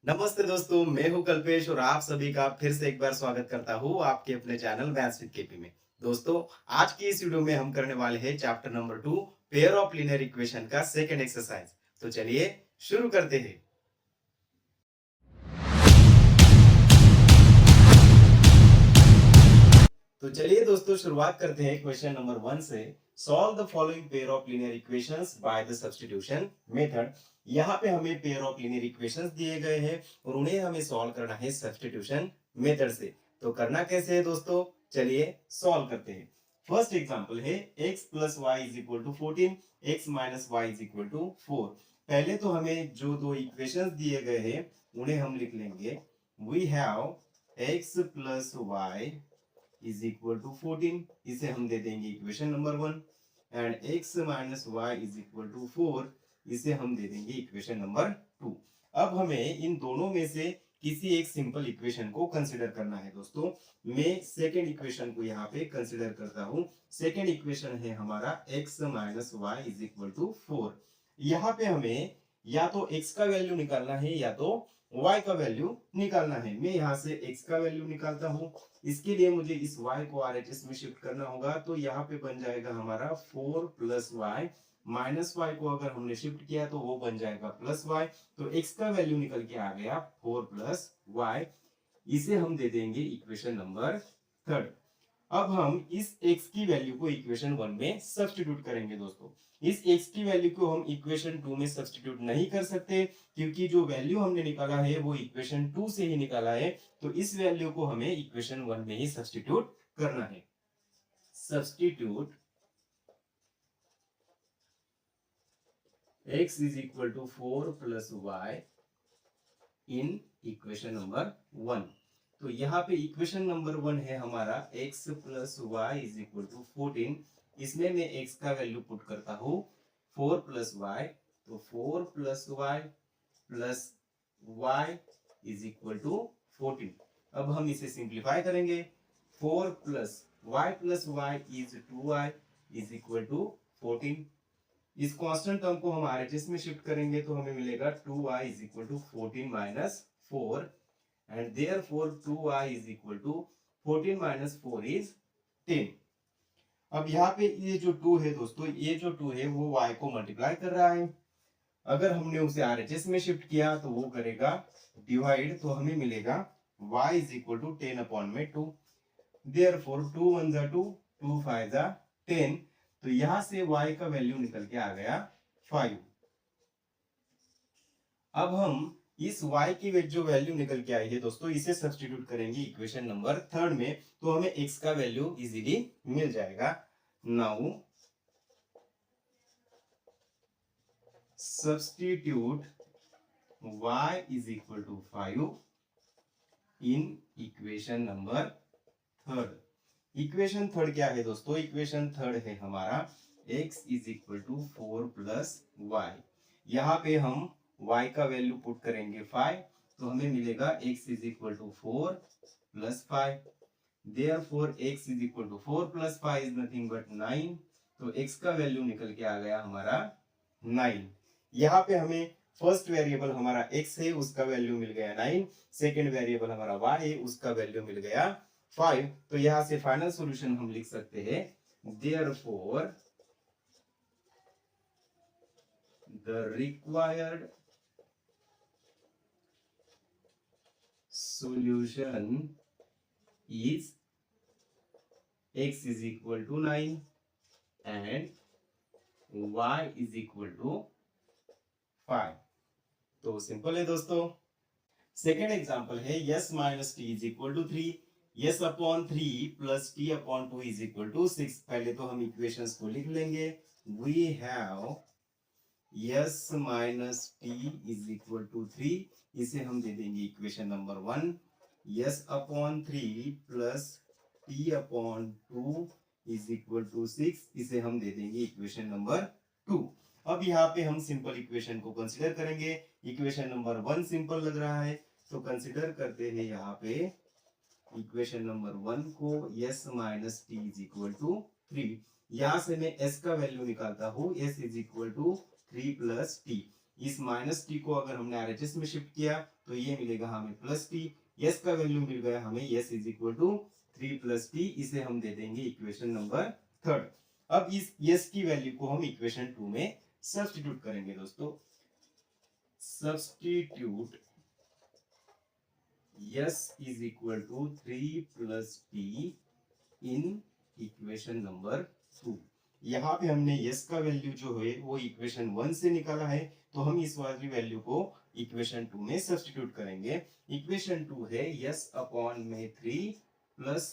नमस्ते दोस्तों, मैं हूं कल्पेश और आप सभी का फिर से एक बार स्वागत करता हूं आपके अपने चैनल मैथ्स विद केपी में। दोस्तों, आज की इस वीडियो में हम करने वाले हैं chapter number 2 pair of linear equation का सेकंड एक्सरसाइज। तो चलिए शुरू करते हैं। तो चलिए दोस्तों शुरुआत करते हैं क्वेश्चन नंबर 1 से। Solve the following pair of linear equations by the substitution method. यहाँ पे हमें पेयर ऑफ लीनियर इक्वेशंस दिए गए हैं और उन्हें हमें सॉल्व करना है सब्स्टिट्यूशन मेथड से। तो करना कैसे है दोस्तों, चलिए सॉल्व करते हैं। फर्स्ट एग्जांपल है x plus y is equal to 14, x minus y is equal to 4। पहले तो हमें जो दो इक्वेशंस दिए गए हैं उन्हें हम लिख लेंगे। We have x plus y is equal to 14, इसे हम दे देंगे equation number 1। And x minus y is equal to 4, इसे हम दे देंगे इक्वेशन नंबर 2। अब हमें इन दोनों में से किसी एक सिंपल इक्वेशन को कंसीडर करना है दोस्तों। मैं सेकेंड इक्वेशन को यहाँ पे कंसीडर करता हूँ। सेकेंड इक्वेशन है हमारा x minus y is equal to 4। यहाँ पे हमें या तो x का वैल्यू निकालना है या तो y का वैल्यू निकालना है। मैं यहाँ से x का वैल्यू निकालता हूँ। इसके लिए मुझे इस y को RHS में शिफ्ट करना होगा, तो यहाँ पे बन जाएगा हमारा 4 प्लस वाई। माइनस वाई को अगर हमने शिफ्ट किया तो वो बन जाएगा प्लस वाई। तो x का वैल्यू निकल के आ गया 4 प्लस वाई। इसे हम दे देंगे इक्वेशन नंबर 3। अब हम इस x की वैल्यू को इक्वेशन 1 में सब्स्टिट्यूट करेंगे दोस्तों। इस x की वैल्यू को हम इक्वेशन 2 में सब्स्टिट्यूट नहीं कर सकते, क्योंकि जो वैल्यू हमने निकाला है वो इक्वेशन 2 से ही निकाला है। तो इस वैल्यू को हमें इक्वेशन 1 में ही सब्स्टिट्यूट करना है। Substitute x is equal to 4 plus y in equation number 1। तो यहाँ पे इक्वेशन नंबर 1 है हमारा x plus y is equal to 14। इसमें मैं x का वैल्यू पुट करता हूँ 4 प्लस वाई। तो 4 plus y plus y is equal to 14। अब हम इसे सिंप्लीफाई करेंगे। 4 plus y is 2y is equal to 14। इस कांस्टेंट टर्म को हम RHS में शिफ्ट करेंगे तो हमें मिलेगा 2y is equal to 14 minus 4। And therefore 2y is equal to 14 minus 4 is 10। अब यहाँ पे ये जो 2 है दोस्तों, ये जो 2 है वो y को मल्टीप्लाई कर रहा है। अगर हमने उसे RHS में शिफ्ट किया तो वो करेगा डिवाइड, तो हमें मिलेगा y is equal to 10 upon में 2। देयरफॉर 2 1 जा 2, 2 5 जा 10। तो यहां से y का वैल्यू निकल के आ गया 5। अब हम इस y की जो वैल्यू निकल के आई है दोस्तों, इसे सब्स्टिट्यूट करेंगे इक्वेशन नंबर 3 में, तो हमें x का वैल्यू इजीली मिल जाएगा। Now substitute y is equal to 5 in equation number 3। Equation 3 क्या है दोस्तों? इक्वेशन 3 है हमारा x is equal to 4 plus y. यहाँ पे हम y का वैल्यू पुट करेंगे 5, तो हमें मिलेगा x is equal to 4 plus 5। Therefore x is equal to 4 plus 5 is nothing but 9। तो x का वैल्यू निकल के आ गया हमारा 9। यहाँ पे हमें फर्स्ट वेरिएबल हमारा x है, उसका वैल्यू मिल गया 9। सेकेंड वेरिएबल हमारा y है, उसका वैल्यू मिल गया 5। तो यहां से फाइनल सॉल्यूशन हम लिख सकते हैं, therefore the required solution is x is equal to 9 and y is equal to 5। तो सिंपल है दोस्तों। सेकेंड एग्जांपल है s minus t is equal to 3। s upon 3 plus t upon 2 is equal to 6। पहले तो हम equations को लिख लेंगे। We have s minus t is equal to 3, इसे हम दे देंगे equation number 1। s upon 3 plus t upon 2 is equal to 6, इसे हम दे देंगे इक्वेशन नंबर 2। अब यहाँ पे हम सिंपल इक्वेशन को कंसीडर करेंगे। इक्वेशन नंबर 1 सिंपल लग रहा है, तो कंसीडर करते हैं यहाँ पे इक्वेशन नंबर 1 को। s minus t is equal to 3। यहां से मैं s का वैल्यू निकालता हूँ। s is equal to 3 plus t. इस माइनस टी को अगर हमने आरएचएस में शिफ्ट किया तो ये मिलेगा हमें प्लस टी। यस का वैल्यू मिल गया हमें, s is equal to 3 plus t. इसे हम दे देंगे इक्वेशन नंबर थर्ड। अब इस यस की वैल्यू को हम इक्वेशन 2 में सब्स्टिट्यूट करेंगे दोस्तों। Substitute s is equal to 3 plus t in equation number 2। यहाँ पे हमने यस का वैल्यू जो है वो इक्वेशन 1 से निकाला है, तो हम इस वाली वैल्यू को इक्वेशन 2 में सब्स्टिट्यूट करेंगे। इक्वेशन 2 है यस अपॉन में 3 plus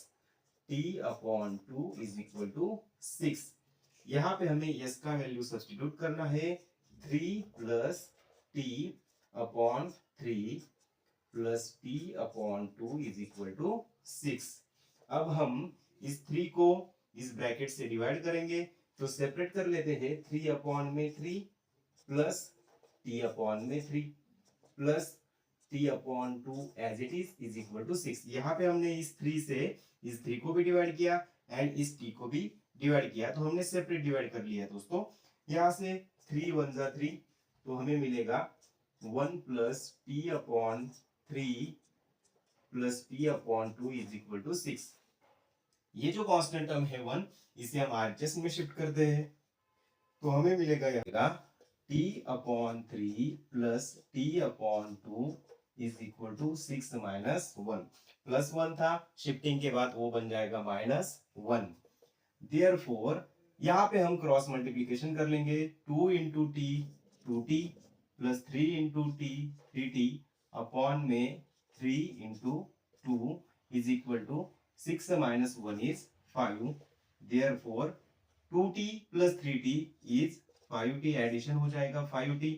t upon 2 is equal to 6। यहाँ पे हमें यस का वैल्यू सब्स्टिट्यूट करना है 3 plus t upon 3 plus t upon 2 is equal to 6। अब हम इस 3 को इस ब्रैकेट से डिवाइड करेंगे, तो सेपरेट कर लेते हैं। 3 अपॉन में 3 प्लस टी अपॉन में 3 plus t upon 2 as it is equal to 6। यहाँ पे हमने इस 3 से इस 3 को भी डिवाइड किया एंड इस टी को भी डिवाइड किया, तो हमने सेपरेट डिवाइड कर लिया दोस्तों। यहाँ से 3 1 जा 3, तो हमें मिलेगा 1 plus t upon 3 plus t upon 2 is equal to 6। ये जो कांस्टेंट टर्म है 1, इसे हम आरएचएस में शिफ्ट करते हैं, तो हमें मिलेगा t upon 3 plus t upon 2 is equal to 6 minus 1। Plus 1 था, शिफ्टिंग के बाद वो बन जाएगा माइनस 1। देयरफॉर यहाँ पे हम क्रॉस मल्टीप्लीकेशन कर लेंगे। 2 into t 2t plus 3 into t 3t upon में 3 into 2 is equal to 6 minus 1 is 5. Therefore 2t plus 3t is 5t। Addition हो जाएगा 5t।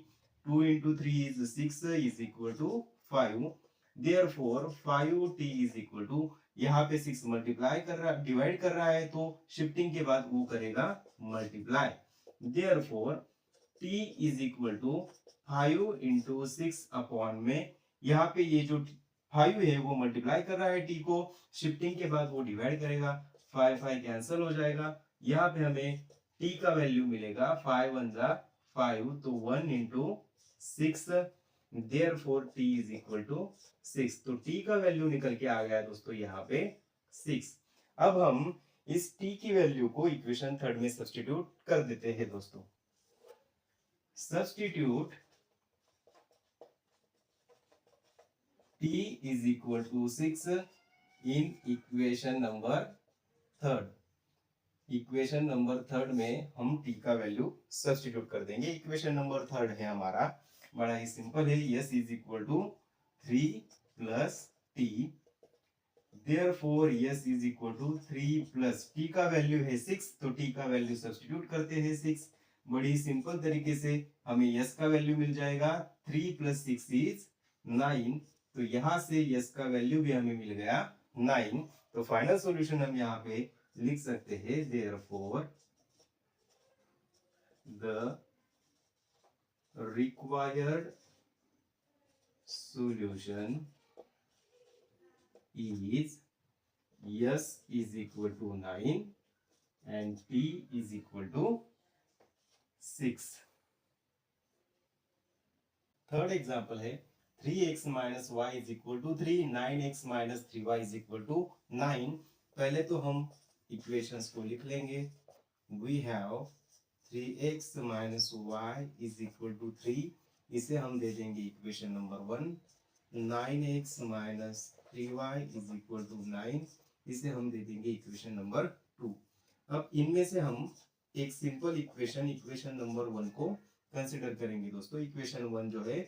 2 into 3 is 6 is equal to 5। Therefore 5t is equal to, यहाँ पे 6 multiply कर रहा, divide कर रहा है, तो शिफ्टिंग के बाद वो करेगा multiply. Therefore t is equal to 5 into 6 upon में, यहाँ पे ये जो 5 है वो मल्टीप्लाई कर रहा है टी को, शिफ्टिंग के बाद वो डिवाइड करेगा। 5 5 कैंसिल हो जाएगा। यहाँ पे हमें टी का वैल्यू मिलेगा 5 1 जा 5, तो 1 into 6। Therefore t is equal to 6। तो टी का वैल्यू निकल के आ गया दोस्तों यहाँ पे 6। अब हम इस टी की वैल्यू को इक्वेशन थर्ड में सब्स्टिट्यूट कर देते हैं दोस्तों। Substitute t is equal to 6 in equation number third. Equation number third में हम t का वैल्यू सब्स्टिट्यूट कर देंगे। इक्वेशन नंबर थर्ड है हमारा, बड़ा ही सिंपल है। S is equal to 3 plus t. Therefore s is equal to 3 plus t का वैल्यू है 6, तो टी का वैल्यू सब्स्टिट्यूट करते हैं 6। बड़ी सिंपल तरीके से हमें यस का वैल्यू मिल जाएगा 3 प्लस 6 इज 9। तो यहाँ से यस का वैल्यू भी हमें मिल गया 9। तो फाइनल सॉल्यूशन हम यहाँ पे लिख सकते हैं, therefore the required solution is s is equal to 9 and t is equal to 6। Third example है 3x minus y is equal to 3, 9x minus 3y is equal to 9। पहले तो हम इक्वेशंस को लिख लेंगे। We have 3x minus y is equal to 3, इसे हम दे देंगे equation number 1। 9x minus 3y is equal to 9, इसे हम दे देंगे इक्वेशन नंबर 2। अब इनमें से हम एक सिंपल इक्वेशन नंबर 1 को कंसिडर करेंगे दोस्तों। इक्वेशन 1 जो है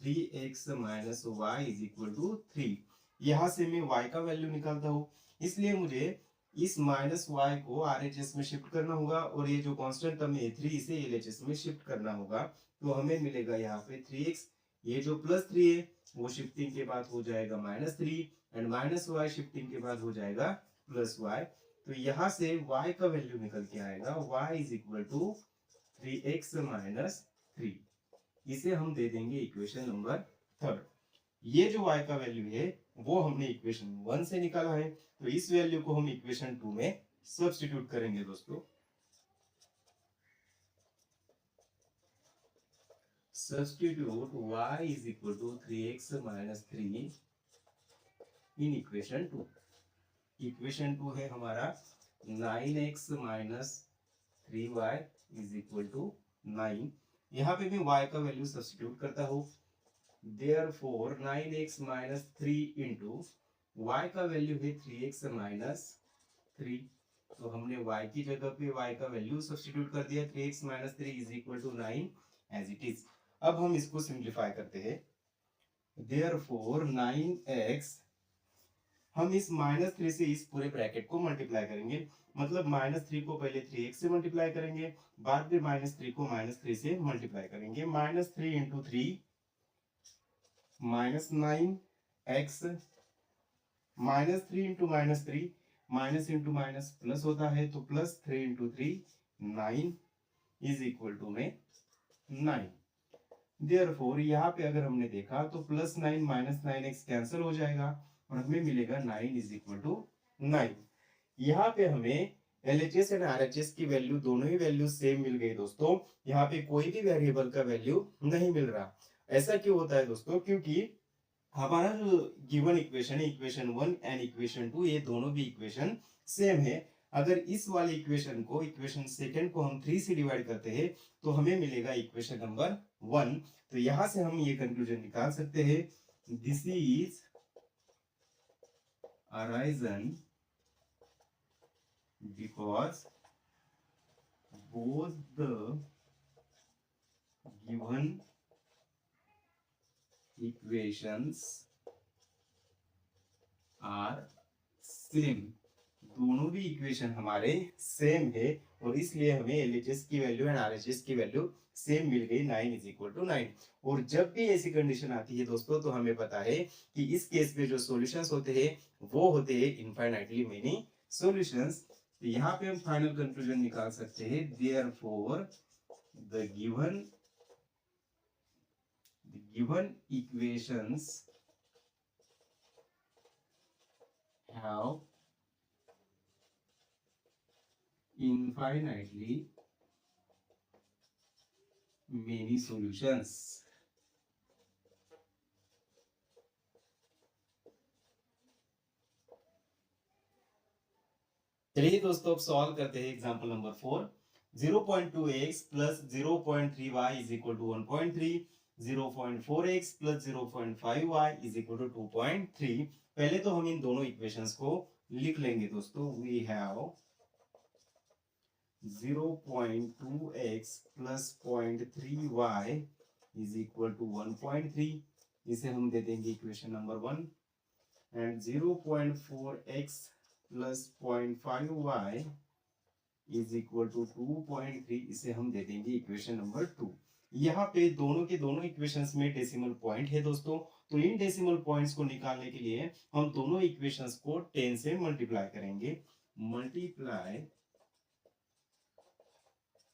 3x minus y is equal to 3। यहाँ से मैं y का वैल्यू निकालता हूँ, इसलिए मुझे इस माइनस y को RHS में शिफ्ट करना होगा, और ये जो कांस्टेंट टर्म है 3, इसे LHS में शिफ्ट करना होगा। तो हमें मिलेगा यहाँ पे 3x, ये जो प्लस 3 है वो शिफ्टिंग के बाद हो जाएगा minus 3, and minus y shifting के बाद हो जाएगा प्लस y। तो यहाँ से y का वैल्यू निकल के आएगा y is equal to 3x minus 3, इसे हम दे देंगे इक्वेशन नंबर थर्ड। ये जो y का वैल्यू है वो हमने इक्वेशन 1 से निकाला है, तो इस वैल्यू को हम इक्वेशन 2 में सब्स्टिट्यूट करेंगे दोस्तों। Substitute y is equal to 3x minus 3 in equation 2। Equation 2 है हमारा 9x minus 3y is equal to 9। यहाँ पे मैं y का वैल्यू सब्स्टिट्यूट करता हूँ। Therefore 9x minus 3 into y का वैल्यू है 3x माइनस 3। तो हमने y की जगह पे y का वैल्यू सब्स्टिट्यूट कर दिया 3x minus 3 is equal to 9 as it is. अब हम इसको सिंप्लीफाई करते हैं। देयरफॉर 9x, हम इस माइनस 3 से इस पूरे ब्रैकेट को मल्टीप्लाई करेंगे, मतलब माइनस 3 को पहले 3x से मल्टीप्लाई करेंगे, बाद में माइनस 3 को माइनस 3 से मल्टीप्लाई करेंगे। Minus 3 into 3 minus 9x, minus 3 into minus 3 minus into minus plus होता है, तो plus 3 into 3 9 is equal to में 9। देयरफॉर यहाँ पे अगर हमने देखा तो प्लस 9 माइनस 9x कैंसिल हो जाएगा और हमें मिलेगा 9 इज इक्वल टू 9। यहाँ पे हमें LHS एंड RHS की वैल्यू, दोनों ही वैल्यू सेम मिल गई दोस्तों। यहाँ पे कोई भी वेरिएबल का वैल्यू नहीं मिल रहा। ऐसा क्यों होता है दोस्तों? क्योंकि हमारा जो गिवन इक्वेशन है, इक्वेशन 1 एंड इक्वेशन 2, ये दोनों भी इक्वेशन सेम है। अगर इस वाले इक्वेशन को, इक्वेशन सेकंड को हम 3 से डिवाइड करते हैं तो हमें मिलेगा इक्वेशन नंबर 1। तो यहां से हम ये कंक्लूजन निकाल सकते हैं, this is arisen because both the given equations are same. दोनों भी इक्वेशन हमारे सेम है और इसलिए हमें LHS की वैल्यू एंड RHS की वैल्यू सेम मिल गई, 9 इज इक्वल टू 9। और जब भी ऐसी कंडीशन आती है दोस्तों, तो हमें पता है कि इस केस में जो सॉल्यूशंस होते हैं वो होते हैं इनफाइनाइटली मेनी सॉल्यूशंस। तो यहाँ पे हम फाइनल कंक्लूजन निकाल सकते हैं, therefore the given equations have infinitely many solutions। चलिए दोस्तों, अब सॉल्व करते हैं example number 4। 0.2x plus 0.3y is equal to 1.3, 0.4x plus 0.5y is equal to 2.3। पहले तो हम इन दोनों इक्वेशंस को लिख लेंगे दोस्तों। We have 0.2x plus 0.3y is equal to 1.3, इसे हम दे देंगे equation number 1। And 0.4x plus 0.5y is equal to 2.3, इसे हम दे देंगे इक्वेशन नंबर 2। यहाँ पे दोनों के दोनों इक्वेशंस में डेसिमल पॉइंट है दोस्तों, तो इन डेसिमल पॉइंट्स को निकालने के लिए हम दोनों इक्वेशंस को 10 से मल्टीप्लाई करेंगे। Multiply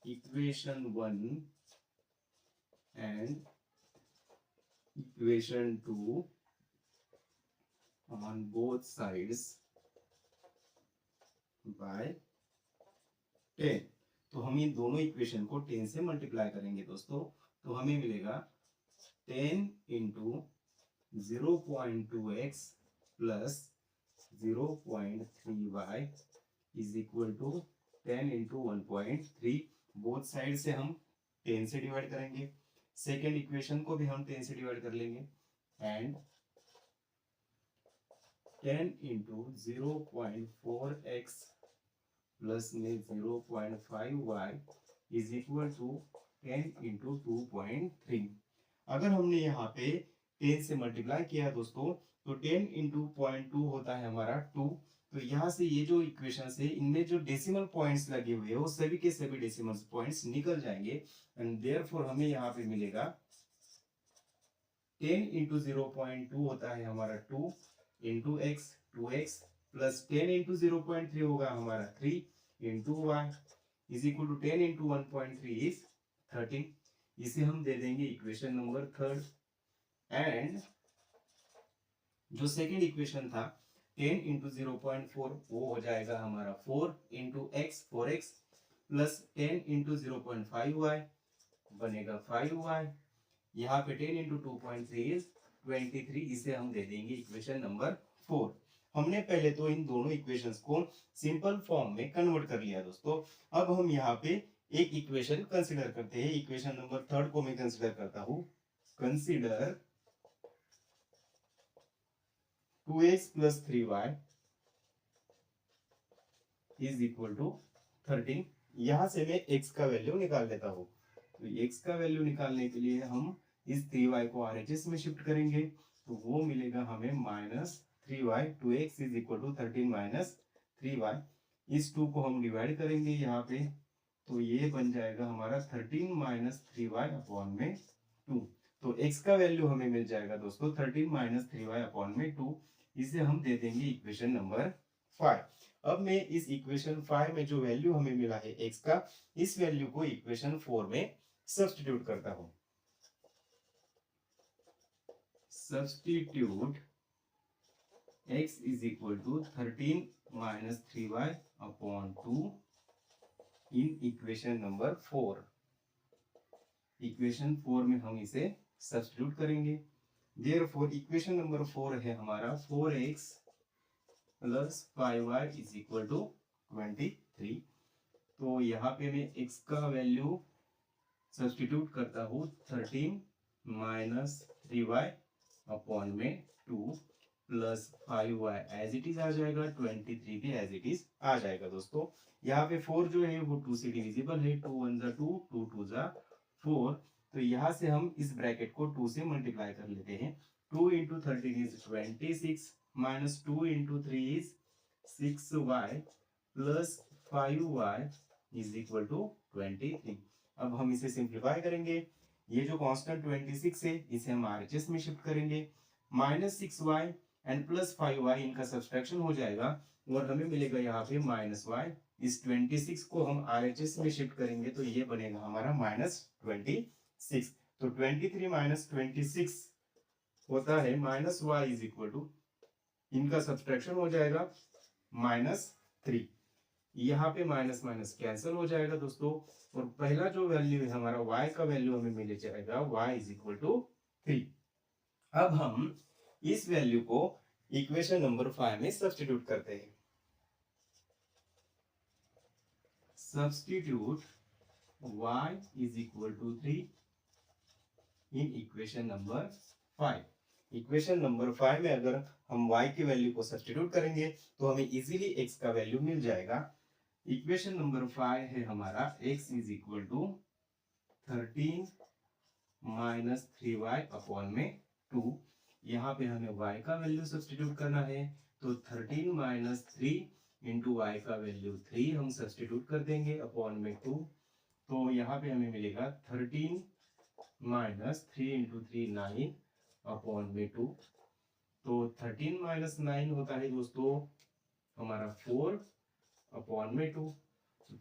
equation 1 and equation 2 on both sides by 10। तो हम इन दोनों इक्वेशन को 10 से मल्टीप्लाई करेंगे दोस्तों, तो हमें मिलेगा 10 into 0.2x plus 0.3y is equal to 10 into 1.3। Both side से हम 10 से डिवाइड करेंगे, सेकेंड इक्वेशन को भी हम 10 से डिवाइड कर लेंगे, एंड 10 इंटू 0.4x प्लस में 0.5y is equal to 10 into 2.3। अगर हमने यहाँ पे 10 से मल्टीप्लाई किया दोस्तों, तो 10 इंटू 0.2 होता है हमारा 2। तो यहाँ से ये जो इक्वेशन है, इनमें जो डेसिमल पॉइंट्स लगे हुए हैं वो सभी के सभी डेसिमल पॉइंट्स निकल जाएंगे, एंड देयरफॉर हमें यहाँ पे मिलेगा 10 इंटू 0.2 होता है हमारा 2 into x, 2x plus 10 into 0.3 होगा हमारा 3 into y is equal to 10 into 1.3 is 13। इसे हम दे देंगे इक्वेशन नंबर 3। एंड जो सेकेंड इक्वेशन था 10 इंटू 0.4, वो हो जाएगा हमारा 4 into x, 4x plus 10 into 0.5y बनेगा 5y यहाँ पे 10 इंटू 2.3 इज 23, इसे हम दे देंगे इक्वेशन नंबर 4। हमने पहले तो इन दोनों इक्वेशंस को सिंपल फॉर्म में कन्वर्ट कर लिया दोस्तों। अब हम यहाँ पे एक इक्वेशन कंसीडर करते हैं। इक्वेशन नंबर 3 को मैं कंसीडर करता हूँ। Consider 2x plus 3y is equal to 13। यहां से मैं x का वैल्यू निकाल लेता हूँ। तो x का वैल्यू निकालने के लिए हम इस 3y को RHS में शिफ्ट करेंगे, तो वो मिलेगा हमें -3y। 2x is equal to 13 minus 3y। इस 2 को हम डिवाइड करेंगे यहाँ पे, तो ये बन जाएगा हमारा 13 माइनस 3y अपॉन में 2। तो x का वैल्यू हमें मिल जाएगा दोस्तों 13 माइनस 3y अपॉन में 2। इसे हम दे देंगे इक्वेशन नंबर 5। अब मैं इस इक्वेशन 5 में जो वैल्यू हमें मिला है x का, इस वैल्यू को इक्वेशन 4 में सब्स्टिट्यूट करता हूं। Substitute x is equal to 13 minus 3y upon 2 in equation number 4। Equation 4 में हम इसे सब्स्टिट्यूट करेंगे। देयरफॉर इक्वेशन नंबर 4 है हमारा 4x plus 5y is equal to 23। तो यहाँ पे मैं x का वैल्यू सब्स्टिट्यूट करता हूँ 13 माइनस 3y अपॉन में 2 plus 5y as it is आ जाएगा, 23 भी एज इट इज आ जाएगा दोस्तों। यहाँ पे 4 जो है वो 2 से डिविजिबल है, 2 1 जा 2, 2 2 जा 4। तो यहाँ से हम इस ब्रैकेट को 2 से मल्टीप्लाई कर लेते हैं। 2 into 13 is 26 minus 2 into 3 is 6y plus 5y is equal to 23। अब हम इसे सिंप्लीफाई करेंगे। ये जो कांस्टेंट 26 है इसे हम RHS में शिफ्ट करेंगे। -6y एंड प्लस 5y इनका सब्सट्रैक्शन हो जाएगा और हमें मिलेगा यहाँ पे -y। इस 26 को हम RHS में शिफ्ट करेंगे तो ये बनेगा हमारा -26। तो 23 माइनस 26 होता है -y इज इक्वल टू, इनका सब्सट्रैक्शन हो जाएगा -3। यहाँ पे माइनस माइनस कैंसिल हो जाएगा दोस्तों, और पहला जो वैल्यू है हमारा y का वैल्यू हमें मिल जाएगा y इज इक्वल टू 3। अब हम इस वैल्यू को इक्वेशन नंबर 5 में सब्स्टिट्यूट करते हैं। Substitute y is equal to 3 in equation number 5। Equation number 5 में अगर हम y की वैल्यू को सब्स्टिट्यूट करेंगे तो हमें इजीली x का वैल्यू मिल जाएगा। इक्वेशन नंबर 5 है हमारा x is equal to 13 minus 3y upon में 2। यहाँ पे हमें y का वैल्यू सब्स्टिट्यूट करना है, तो 13 माइनस 3 इंटू y का वैल्यू 3 हम सब्स्टिट्यूट कर देंगे अपॉन में 2। तो यहाँ पे हमें मिलेगा 13 माइनस 3 इंटू 3 9 अपॉन में 2। तो 13 माइनस 9 होता है दोस्तों हमारा 4 अपॉन में 2।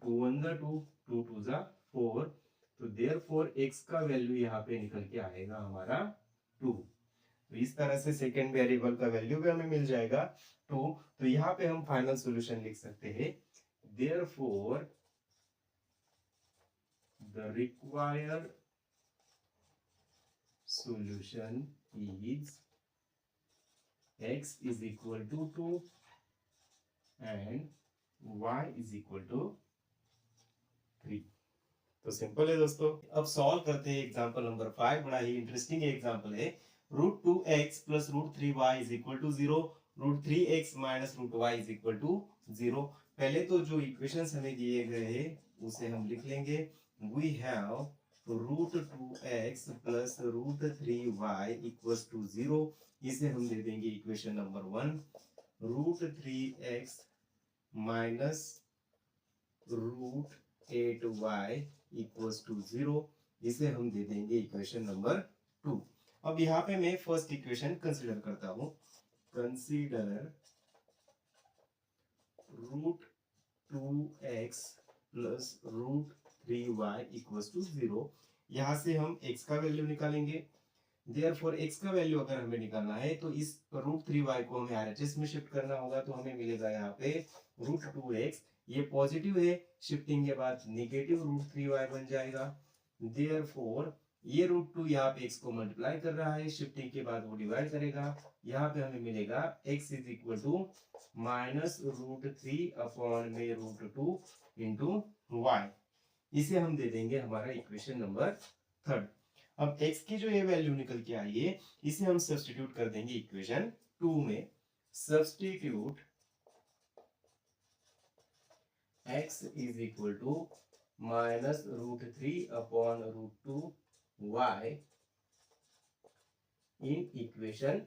2 1 जा 2, 2 2 जा 4। तो देयरफॉर x का वैल्यू यहाँ पे निकल के आएगा हमारा 2। तो इस तरह से सेकेंड वेरिएबल का वैल्यू भी हमें मिल जाएगा 2। तो यहाँ पे हम फाइनल सॉल्यूशन लिख सकते हैं। Therefore the required solution is x is equal to 2 and y is equal to 3। तो सिंपल है दोस्तों। अब सॉल्व करते हैं एग्जांपल नंबर 5। बड़ा ही इंटरेस्टिंग एग्जांपल है। √2x plus √3y is equal to 0, √3x minus √y is equal to 0। पहले तो जो इक्वेशंस हमें दिए गए हैं उसे हम लिख लेंगे। We have √2x plus √3y equals to 0। इसे हम दे देंगे equation number 1। √3x minus √8y equals to 0। इसे हम दे देंगे इक्वेशन नंबर 2। अब यहाँ पे मैं फर्स्ट इक्वेशन कंसीडर करता हूँ। Consider √2x plus √3y equals to 0। यहाँ से हम x का वैल्यू निकालेंगे। देयरफॉर x का वैल्यू अगर हमें निकालना है तो इस √3y को हमें RHS में शिफ्ट करना होगा। तो हमें मिलेगा यहाँ पे √2x, ये पॉजिटिव है, शिफ्टिंग के बाद नेगेटिव √3y बन जाएगा। देयरफॉर ये रूट टू यहाँ पे x को मल्टीप्लाई कर रहा है, शिफ्टिंग के बाद वो डिवाइड करेगा, यहाँ पे हमें मिलेगा x is equal to minus root three upon में रूट टू इंटू वाई। इसे हम दे देंगे हमारा इक्वेशन नंबर थर्ड। अब x की जो ये वैल्यू निकल के आई है, इसे हम सब्स्टिट्यूट कर देंगे इक्वेशन टू में। Substitute x is equal to minus root three upon root two y in equation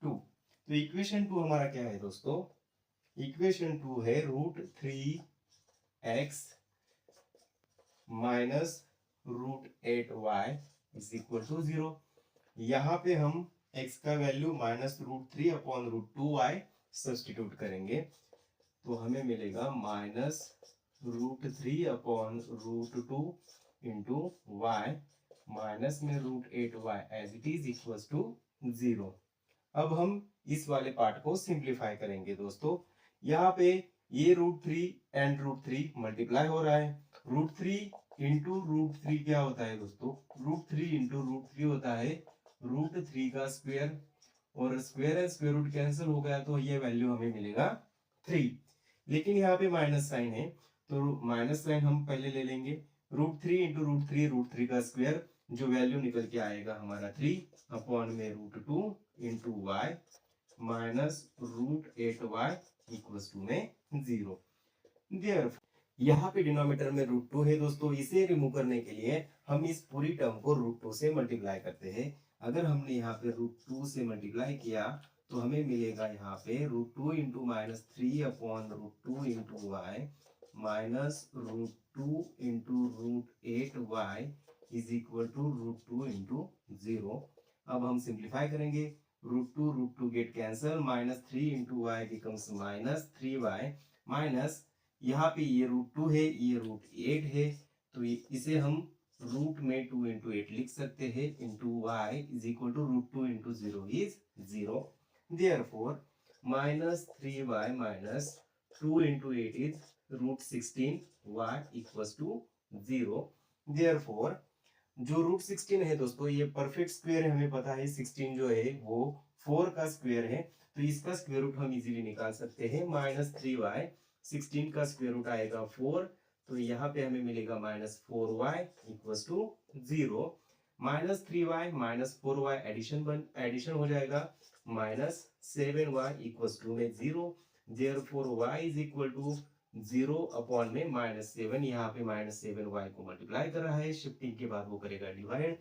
two. तो इक्वेशन टू हमारा क्या है दोस्तों? इक्वेशन टू है root three x minus root eight y is equal to zero. यहाँ पे हम x का value minus root three upon root two y substitute करेंगे, तो हमें मिलेगा minus root three upon root two into y minus में root eight y as it is equal to zero. अब हम इस वाले पार्ट को सिंप्लीफाई करेंगे दोस्तों। यहाँ पे ये root three and root three multiply हो रहा है। Root three into root three क्या होता है दोस्तों? Root three into root three होता है रूट थ्री का स्क्वायर, और square and square root cancel हो गया तो ये वैल्यू हमें मिलेगा थ्री। लेकिन यहाँ पे माइनस साइन है, तो माइनस साइन हम पहले ले लेंगे। Root three into root three का स्क्वायर, जो वैल्यू निकल के आएगा हमारा थ्री अपॉन में root two into y minus root eight y equal to में जीरो। यहाँ पे डिनोमिनेटर में रूट टू है दोस्तों, इसे रिमूव करने के लिए हम इस पूरी टर्म को रूट टू से मल्टीप्लाई करते हैं। अगर हमने यहाँ पे रूट टू से मल्टीप्लाई किया तो हमें मिलेगा यहाँ पे root two into minus three upon root two into y minus root two into root eight y is equal to root two into zero. अब हम सिंप्लीफाई करेंगे, root two get cancel, minus three into y becomes minus three y minus यहाँ पे ये root two है, ये root eight है, तो इसे हम रूट में टू इंटू एट लिख सकते हैं into y is equal to root two into zero is zero. Therefore minus three y minus two into eight is root sixteen y equals to zero. Therefore जो root sixteen है दोस्तों, ये perfect square है, हमें पता है sixteen जो है वो फोर का स्क्वायर है, तो इसका स्क्वायर रूट हम इजीली निकाल सकते हैं। माइनस थ्री वाई, सिक्सटीन का स्क्वायर रूट आएगा फोर, तो यहाँ पे हमें मिलेगा minus four y equal to zero. Minus three y minus four y addition हो जाएगा, minus seven y equal to में zero. Therefore y is equal to zero upon में माइनस सेवन, यहाँ पे माइनस सेवन वाई को multiply कर रहा है, शिफ्टिंग के बाद वो करेगा डिवाइड,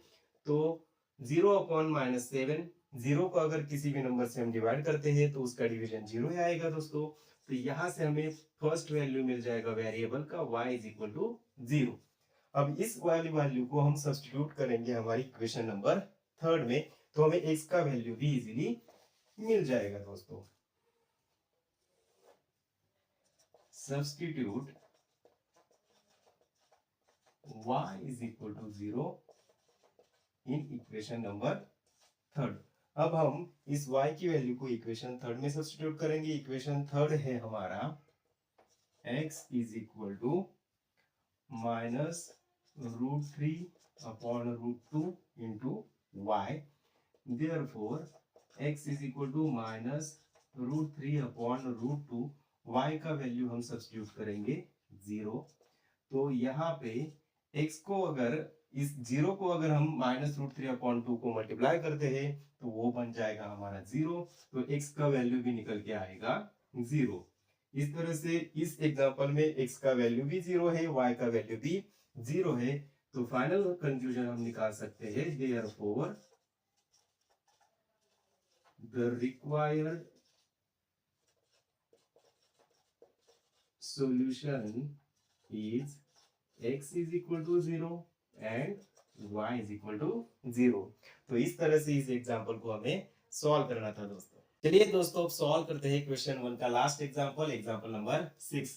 तो zero upon minus seven, zero को अगर किसी भी नंबर से हम डिवाइड करते हैं तो उसका डिवीजन जीरो ही आएगा दोस्तों। तो यहाँ से हमें फर्स्ट वैल्यू मिल जाएगा वेरिएबल का y is equal to zero. अब इस वाली वैल्यू को हम सब्स्टिट्यूट करेंगे हमारी इक्वेशन नंबर थर्ड में, तो हमें x का वैल्यू भी इजीली मिल जाएगा दोस्तों। Substitute y is equal to zero in equation number third. अब हम इस y की वैल्यू को इक्वेशन थर्ड में सब्स्टिट्यूट करेंगे। इक्वेशन थर्ड है हमारा x is equal to minus root three upon root two into y. Therefore x is equal to minus root three upon root two, y का value हम substitute करेंगे zero. तो यहाँ पे x को अगर इस जीरो को अगर हम minus root three upon two को मल्टीप्लाई करते हैं तो वो बन जाएगा हमारा जीरो, तो x का वैल्यू भी निकल के आएगा जीरो। इस तरह से इस एग्जांपल में x का वैल्यू भी जीरो है, y का वैल्यू भी जीरो है, तो फाइनल कंक्लूजन हम निकाल सकते हैं therefore the required solution is x is equal to 0 and y is equal to 0। तो इस तरह से इस एग्जांपल को हमें सॉल्व करना था दोस्तों। चलिए दोस्तों अब सॉल्व करते हैं क्वेश्चन वन का last example, example number 6।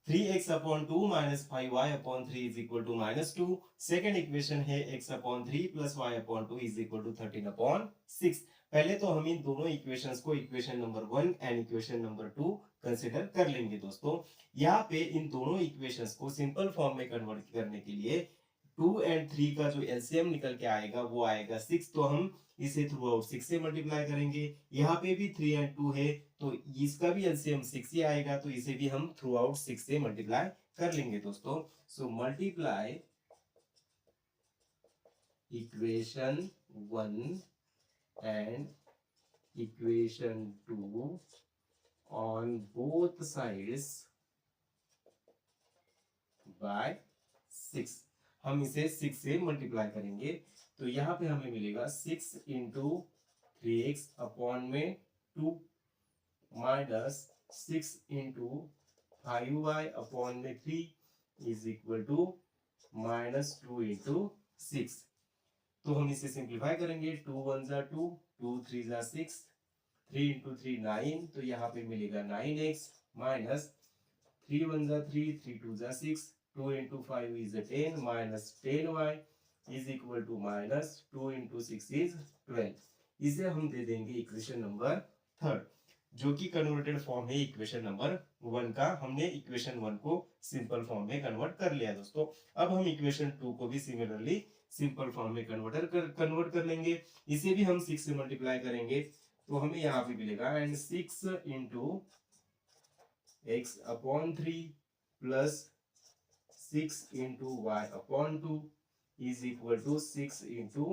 3x upon 2 minus 5y upon 3 is equal to minus 2। Second equation है x upon 3 plus y upon 2 is equal to 13 upon 6। पहले तो हम इन दोनों इक्वेशंस को equation number 1 and equation number 2 consider कर लेंगे दोस्तों। यहाँ पे इन दोनों इक्वेशंस को सिंपल फॉर्म में कन्वर्ट करने के लिए 2 एंड 3 का जो एलसीएम निकल के आएगा वो आएगा 6, तो हम इसे थ्रू आउट 6 से मल्टीप्लाई करेंगे। यहाँ पे भी 3 एंड 2 है, तो इसका भी एलसीएम 6 ही आएगा, तो इसे भी हम थ्रू आउट 6 से मल्टीप्लाई कर लेंगे दोस्तों। So multiply equation 1 and equation 2 on both sides by 6। हम इसे 6 से मल्टीप्लाई करेंगे, तो यहाँ पे हमें मिलेगा 6 इंटू 3x अपॉन में 2 माइनस 6 इंटू 5y अपॉन में 3 is equal to minus 2 into 6। तो हम इसे सिंप्लीफाई करेंगे, 2 1 जा 2, 2 3 जा 6, 3 इंटू 3 9, तो यहाँ पे मिलेगा 9x माइनस 3 1 जा 3, 3 2 जा 6, 2 into 5 is 10 minus 10y is equal to minus 2 into 6 is 12। इसे हम दे देंगे इक्वेशन नंबर 3, जो कि कन्वर्टेड फॉर्म है इक्वेशन नंबर 1 का। हमने इक्वेशन 1 को सिंपल फॉर्म में कन्वर्ट कर लिया दोस्तों। अब हम इक्वेशन 2 को भी सिमिलरली सिंपल फॉर्म में कन्वर्ट कर लेंगे। इसे भी हम 6 से मल्टीप्लाई करेंगे, तो हमें यहाँ पे मिलेगा and 6 into x upon 3 plus 6 into y upon 2 is equal to 6 into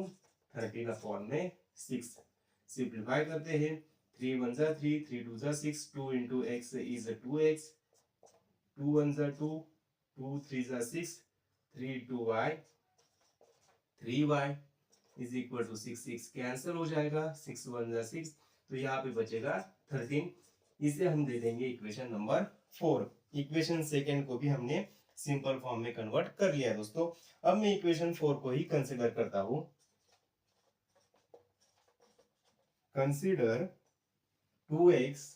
13 upon में 6। सिंप्लीफाई करते हैं, 3 1 जा 3, 3 2 जा 6, 2 इंटू एक्स इज 2x, 2 1 जा 2, 2 3 जा 6, 3 into y 3y is equal to 6, 6 cancel हो जाएगा, 6 1 जा 6, तो यहाँ पे बचेगा 13। इसे हम दे देंगे इक्वेशन नंबर 4। इक्वेशन सेकेंड को भी हमने सिंपल फॉर्म में कन्वर्ट कर लिया है दोस्तों। अब मैं इक्वेशन 4 को ही कंसिडर करता हूं। Consider 2x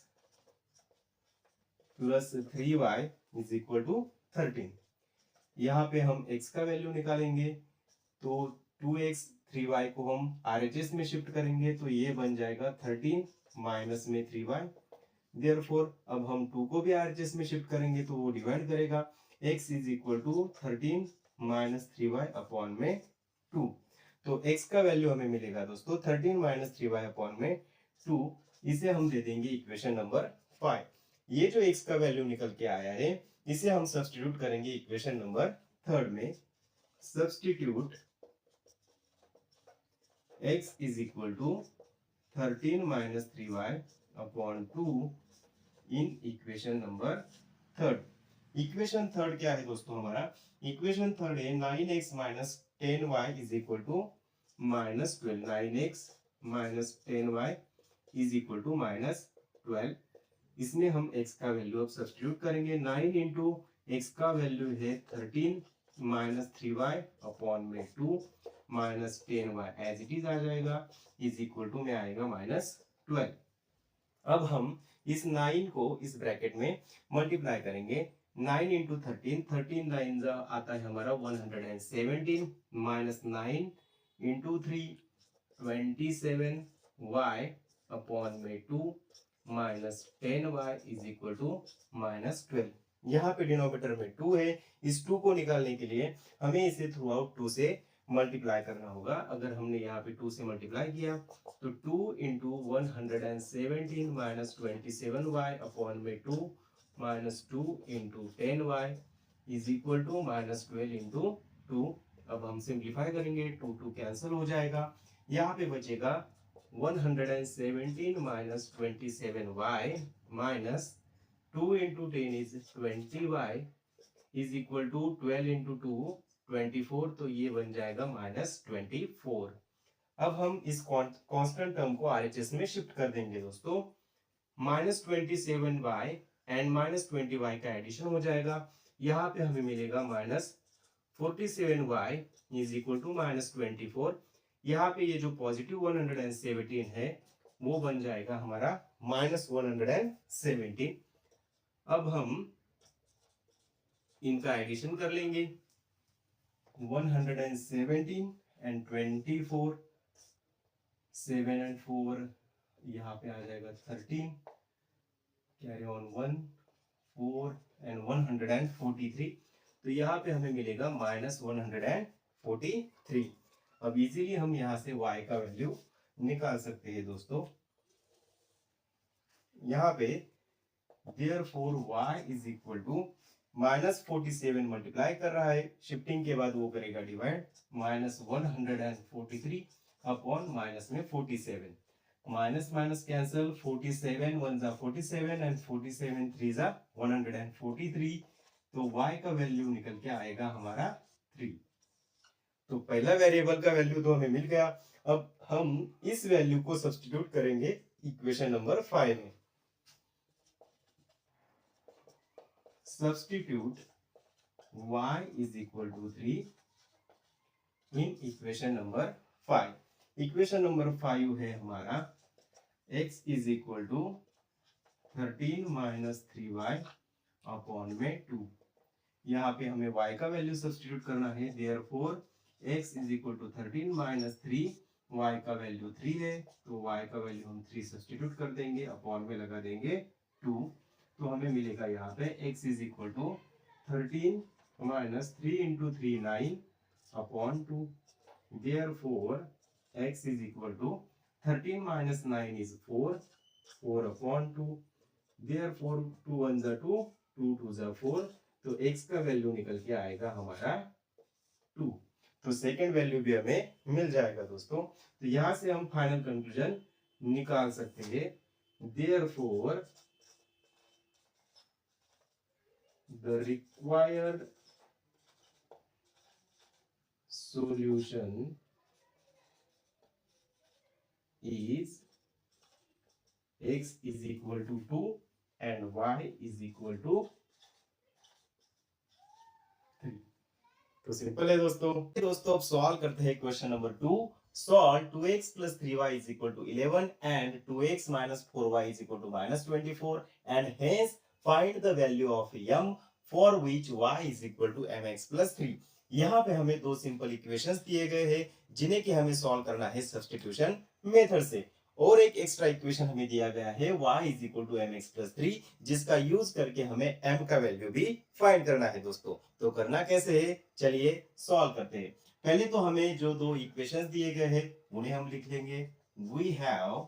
plus 3y is equal to 13। यहाँ पे हम x का वैल्यू निकालेंगे, तो 2x 3y को हम RHS में शिफ्ट करेंगे, तो ये बन जाएगा 13 माइनस में 3y। देयरफॉर अब हम 2 को भी RHS में शिफ्ट करेंगे, तो वो डिवाइड करेगा, x is equal to 13 minus 3y upon में 2। तो x का वैल्यू हमें मिलेगा दोस्तों 13 माइनस 3y अपॉन में 2। इसे हम दे देंगे इक्वेशन नंबर 5। ये जो x का वैल्यू निकल के आया है, इसे हम सब्स्टिट्यूट करेंगे इक्वेशन नंबर 3 में। Substitute x is equal to 13 minus 3y upon 2 in equation number 3। Equation 3 क्या है दोस्तों हमारा? इक्वेशन 3 है 9x minus 10y is equal to minus 12। 9x minus 10y is equal to minus 12। इसमें हम x का वैल्यू अब सब्स्टिट्यूट करेंगे। 9 इंटू x का वैल्यू है 13 माइनस 3y अपॉन में 2 minus 10y as it is आ जाएगा, इज इक्वल टू में आएगा माइनस 12। अब हम इस 9 को इस ब्रैकेट में मल्टीप्लाई करेंगे। 9 इंटू 13, 13 9 जा आता है हमारा 117 माइनस 9 इंटू 3 27y अपॉन में 2 minus 10y is equal to minus 12। यहाँ पे डिनोमिनेटर में 2 है, इस 2 को निकालने के लिए हमें इसे थ्रू आउट 2 से मल्टीप्लाई करना होगा। अगर हमने यहाँ पे 2 से मल्टीप्लाई किया, तो 2 इंटू 117 माइनस 27y अपॉन में 2 minus 2 into 10y is equal to minus 12 into 2। अब हम सिंप्लीफाई करेंगे, 2 2 कैंसिल हो जाएगा, यहाँ पे बचेगा 117 minus 27y minus 2 into 10 is 20y is equal to 12 into 2 24, तो ये बन जाएगा माइनस 24। अब हम इस कांस्टेंट टर्म को RHS में शिफ्ट कर देंगे दोस्तों। Minus 27y and minus 20y का एडिशन हो जाएगा, यहाँ पे हमें मिलेगा minus 47y is equal to minus 24। यहाँ पे ये जो पॉजिटिव 117 है वो बन जाएगा हमारा माइनस 117। अब हम इनका एडिशन कर लेंगे, 117 एंड 24, 7 एंड 4 यहाँ पे आ जाएगा 13, कैरी ऑन 1 4 एंड 143। तो यहाँ पे हमें मिलेगा माइनस 143। 43। अब इजीली हम यहाँ से y का वैल्यू निकाल सकते हैं दोस्तों। यहाँ पे therefore y is equal to -47 multiply कर रहा है, शिफ्टिंग के बाद वो करेगा डिवाइड, -143 अपॉन माइनस में 47, माइनस माइनस कैंसल, 47 1 जा 47 एंड 47 3 जा 143, तो y का वैल्यू निकल के आएगा हमारा 3। तो पहला वेरिएबल का वैल्यू तो हमें मिल गया। अब हम इस वैल्यू को सब्स्टिट्यूट करेंगे इक्वेशन नंबर 5 में। Substitute y is equal to 3 in equation number 5। Equation number 5 है हमारा x is equal to 13 minus 3y upon में 2। यहाँ पे हमें y का वैल्यू सब्स्टिट्यूट करना है, therefore x is equal to 13 minus 3, y का वैल्यू 3 है, तो y का वैल्यू हम 3 सब्स्टिट्यूट कर देंगे, अपॉन में लगा देंगे 2। तो हमें मिलेगा यहाँ पे x is equal to 13 minus 3 into 3 9 upon 2। Therefore x is equal to 13 minus 9 is 4, 4 upon 2। Therefore 2 1 जा 2, 2 2 जा 4, तो x का वैल्यू निकल के आएगा हमारा 2। तो सेकेंड वैल्यू भी हमें मिल जाएगा दोस्तों। तो यहाँ से हम फाइनल कंक्लूजन निकाल सकते हैं, therefore the required solution is x is equal to 2 and y is equal to 3। तो सिंपल है दोस्तों। दोस्तों अब सॉल्व करते हैं question number 2। Solve 2x plus 3y is equal to 11 and 2x minus 4y is equal to -24 and hence find the value of m for which y is equal to mx plus 3। यहाँ पे हमें दो simple equations दिए गए हैं जिन्हें कि हमें सॉल्व करना है सब्स्टिट्यूशन मेथड से, और एक एक्स्ट्रा इक्वेशन हमें दिया गया है y is equal to mx plus 3 जिसका यूज करके हमें m का वैल्यू भी फाइंड करना है दोस्तों। तो करना कैसे है, चलिए सॉल्व करते हैं। पहले तो हमें जो दो इक्वेशंस दिए गए हैं उन्हें हम लिख लेंगे। We have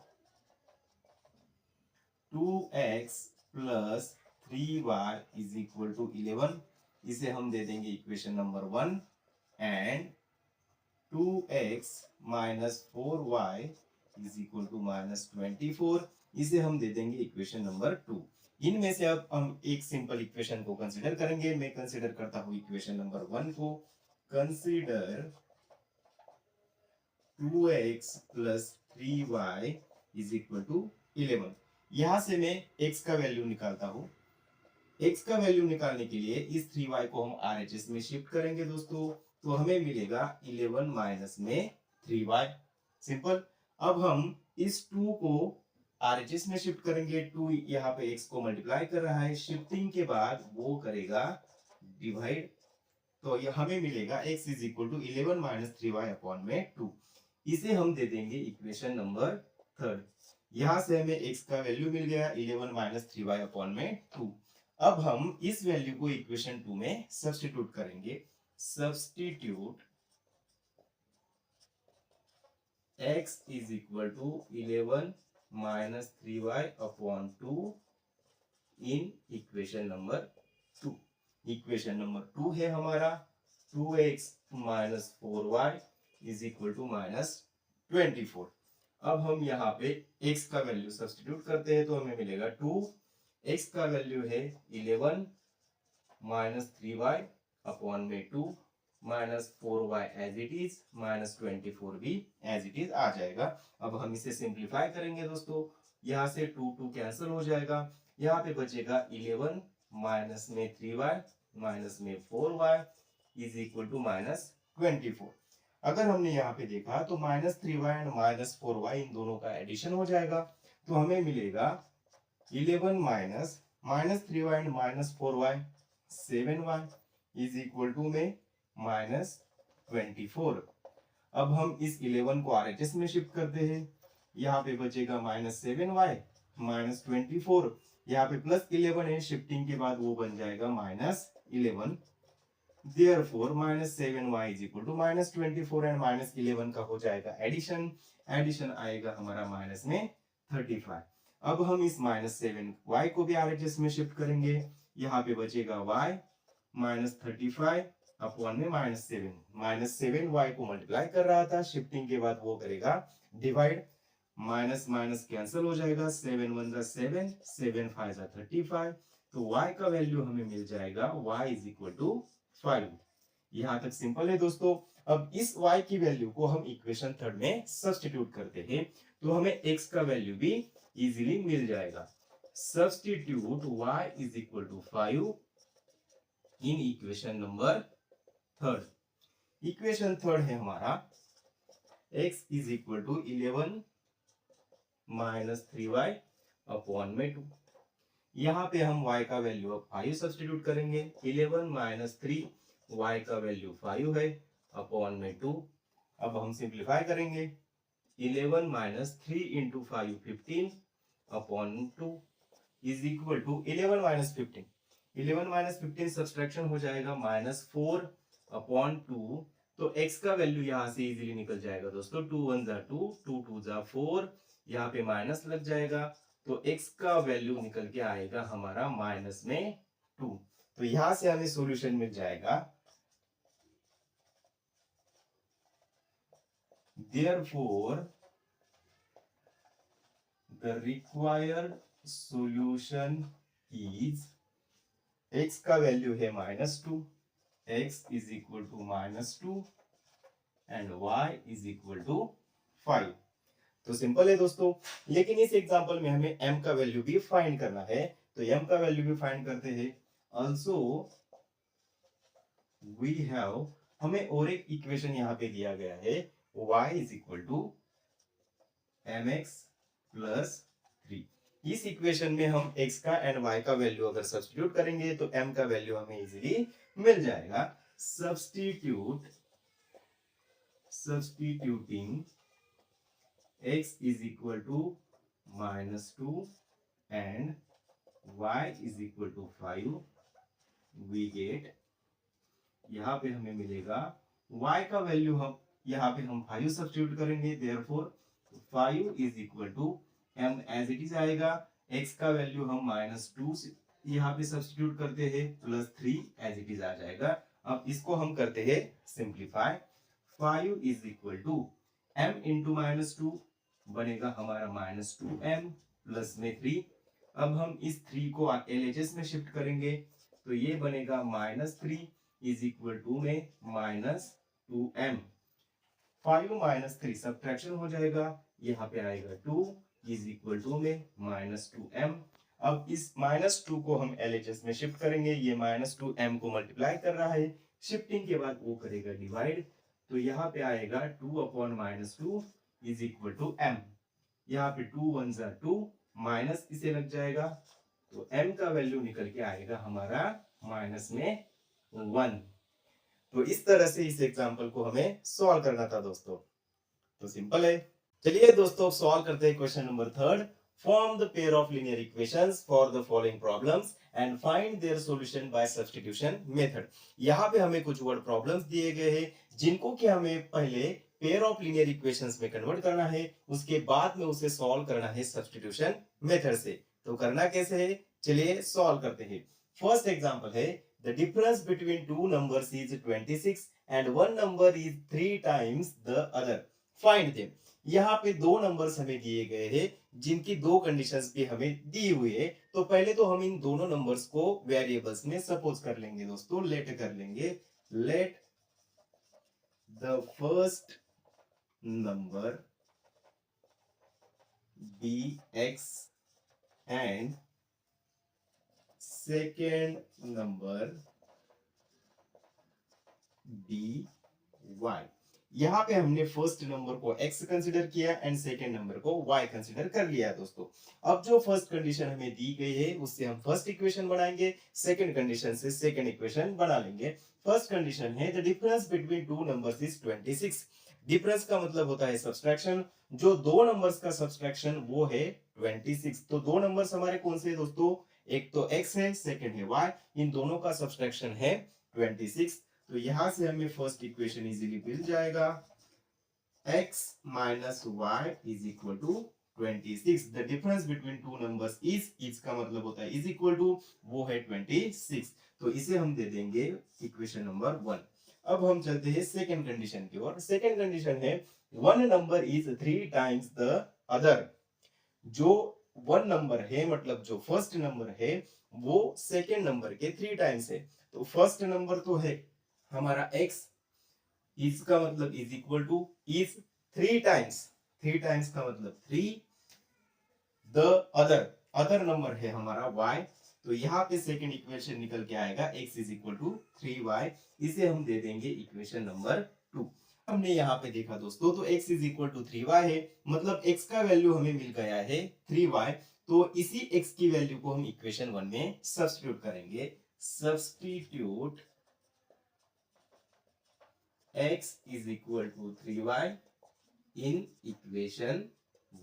2x plus 3y is equal to 11, इसे हम दे देंगे equation number 1, and 2x minus 4y is equal to -24, इसे हम दे देंगे इक्वेशन नंबर 2। इनमें से अब हम एक सिंपल इक्वेशन को कंसीडर करेंगे। मैं कंसीडर करता हूं इक्वेशन नंबर 1 को। Consider 2x plus 3y is equal to 11। यहां से मैं x का वैल्यू निकालता हूं। x का वैल्यू निकालने के लिए इस 3y को हम RHS में शिफ्ट करेंगे दोस्तों, तो हमें मिलेगा 11 माइनस में 3y। सिंपल। अब हम इस 2 को RHS में शिफ्ट करेंगे। 2 यहाँ पे x को मल्टीप्लाई कर रहा है, शिफ्टिंग के बाद वो करेगा डिवाइड, तो ये हमें मिलेगा x is equal to 11 minus 3y upon में 2। इसे हम दे देंगे इक्वेशन नंबर 3। यहां से हमें x का वैल्यू मिल गया 11 माइनस 3y अपॉन में 2। अब हम इस वैल्यू को इक्वेशन 2 में सब्स्टिट्यूट करेंगे। Substitute x is equal to 11 minus 3y upon 2 in equation number 2। Equation number 2 है हमारा 2x minus 4y is equal to -24। अब हम यहाँ पे x का वैल्यू सब्स्टिट्यूट करते हैं तो हमें मिलेगा 2, x का वैल्यू है 11 माइनस 3y अपॉन में 2 minus 4y as it is, -24 भी एज इट इज आ जाएगा। अब हम इसे सिंप्लीफाई करेंगे दोस्तों, यहाँ से 2 2 कैंसिल हो जाएगा, यहाँ पे बचेगा 11 माइनस में 3y माइनस में 4y इज इक्वल टू -24। अगर हमने यहाँ पे देखा तो -3y एंड -4y इन दोनों का एडिशन हो जाएगा, तो हमें मिलेगा 11 minus -3y and -4y 7y is equal to में -24। अब हम इस 11 को RHS में शिफ्ट करते हैं, यहाँ पे बचेगा -7y -24, यहाँ पे +11 है, शिफ्टिंग के बाद वो बन जाएगा -11। Therefore -7y is equal to -24 and -11 का हो जाएगा एडिशन, एडिशन आएगा हमारा माइनस में 35। अब हम इस -7y को भी आरएचएस में शिफ्ट करेंगे, यहाँ पे बचेगा y -35 अपॉन में -7 y को मल्टीप्लाई कर रहा था, शिफ्टिंग के बाद वो करेगा डिवाइड, माइनस माइनस कैंसिल हो जाएगा, 7 1 जा 7, 7 5 जा 35, तो y का वैल्यू हमें मिल जाएगा y इज इक्वल टू 5। यहां तक सिंपल है दोस्तों। अब इस y की वैल्यू को हम इक्वेशन थर्ड में सब्स्टिट्यूट करते हैं, तो हमें x का वैल्यू भी इजीली मिल जाएगा। Substitute y is equal to 5 in equation number third. Equation third है हमारा x is equal to 11 minus 3y upon में 2। यहाँ पे हम y का वैल्यू अब 5 सब्स्टिट्यूट करेंगे, 11 माइनस 3 y का वैल्यू 5 है अपॉन में 2। अब हम सिंप्लीफाई करेंगे, 11 minus 3 into 5 15 upon 2 is equal to 11 minus 15, 11 minus 15 subtraction हो जाएगा -4 अपॉन 2, तो x का वैल्यू यहाँ से इजीली निकल जाएगा दोस्तों, 2 1 जा 2, 2 2 जा 4, यहाँ पे माइनस लग जाएगा, तो x का वैल्यू निकल के आएगा हमारा माइनस में 2। तो यहां से हमें सॉल्यूशन मिल जाएगा, therefore the required solution is, x का वैल्यू है -2, x is equal to -2 and y is equal to 5। तो सिंपल है दोस्तों, लेकिन इस एग्जांपल में हमें m का वैल्यू भी फाइंड करना है, तो m का वैल्यू भी फाइंड करते हैं। ऑल्सो वी हैव, हमें और एक इक्वेशन यहाँ पे दिया गया है, y is equal to mx plus 3। इस इक्वेशन में हम x का एंड y का वैल्यू अगर सब्स्टिट्यूट करेंगे तो m का वैल्यू हमें इजीली मिल जाएगा। Substituting x is equal to -2 and y is equal to 5, we get, यहाँ पे हमें मिलेगा y का वैल्यू, हम यहाँ पे हम 5 सब्स्टिट्यूट करेंगे, therefore 5 is equal to m as it is आएगा, x का वैल्यू हम -2 यहाँ पे सब्स्टिट्यूट करते हैं, प्लस 3 as it is आ जाएगा। अब इसको हम करते हैं simplify, 5 is equal to m into -2 बनेगा हमारा -2m प्लस में 3। अब हम इस 3 को LHS में शिफ्ट करेंगे, तो ये बनेगा -3 इज इक्वल टू में -2m, 5 माइनस 3 सब्ट्रैक्शन हो जाएगा, यहाँ पे आएगा 2 इज इक्वल टू में -2m। अब इस -2 को हम LHS में शिफ्ट करेंगे, ये -2m को मल्टीप्लाई कर रहा है, शिफ्टिंग के बाद वो करेगा डिवाइड, तो यहाँ पे आएगा 2 upon -2 is equal to m, यहाँ पे 2 1 जा 2, माइनस इसे लग जाएगा, तो m का वैल्यू निकल के आएगा हमारा माइनस में 1। तो इस तरह से इस एग्जांपल को हमें सॉल्व करना था दोस्तों। तो सिंपल है, चलिए दोस्तों सॉल्व करते हैं question number third. Form the pair of linear equations for the following problems and find their solution bye substitution method. यहाँ पे हमें कुछ वर्ड प्रॉब्लम्स दिए गए हैं, जिनको कि हमें पहले पेयर ऑफ लीनियर इक्वेशंस में कन्वर्ट करना है, उसके बाद में उसे सॉल्व करना है सब्स्टिट्यूशन मेथड से। तो करना कैसे है, चलिए सॉल्व करते हैं। फर्स्ट एग्जांपल है, the difference between two numbers is 26 and one number is 3 times the other, find them. यहाँ पे दो नंबर्स हमें दिए गए हैं, जिनकी दो कंडीशंस भी हमें दी हुई है। तो पहले तो हम इन दोनों नंबर्स को वेरिएबल्स में सपोज कर लेंगे दोस्तों, लेट कर लेंगे, let the first number be x and second number be y। यहाँ पे हमने फर्स्ट नंबर को x कंसीडर किया एंड सेकेंड नंबर को y कंसीडर कर लिया दोस्तों। अब जो फर्स्ट कंडीशन हमें दी गई है उससे हम फर्स्ट इक्वेशन बनाएंगे, सेकेंड कंडीशन से सेकेंड इक्वेशन बना लेंगे। फर्स्ट कंडीशन है the difference between two numbers is 26। Difference का मतलब होता है सब्सट्रैक्शन, जो दो नंबर्स का सब्सट्रैक्शन वो है 26। तो दो नंबर्स हमारे कौन से है दोस्तों, एक तो x है, सेकंड है y, इन दोनों का सब्सट्रैक्शन है 26। तो यहां से हमें फर्स्ट इक्वेशन इजीली मिल जाएगा, x minus y is equal to 26. The difference between two numbers is का मतलब होता है is equal to, वो है 26. तो इसे हम दे देंगे इक्वेशन नंबर 1. अब हम चलते हैं सेकंड कंडीशन की ओर. सेकंड कंडीशन है one number is 3 times the other. जो वन नंबर है मतलब जो फर्स्ट नंबर है वो सेकंड नंबर के 3 टाइम्स है. तो फर्स्ट नंबर तो है हमारा x, इसका मतलब is equal two is 3 times, 3 times का मतलब 3, द अदर नंबर है हमारा y. तो यहाँ पे सेकंड इक्वेशन निकल के आएगा x is equal to 3y. इसे हम दे देंगे इक्वेशन नंबर 2. हमने यहाँ पे देखा दोस्तों, तो x is equal to 3y है, मतलब x का वैल्यू हमें मिल गया है 3y. तो इसी x की वैल्यू को हम इक्वेशन 1 में सब्स्टिट्यूट करेंगे. Substitute x is equal to 3y in equation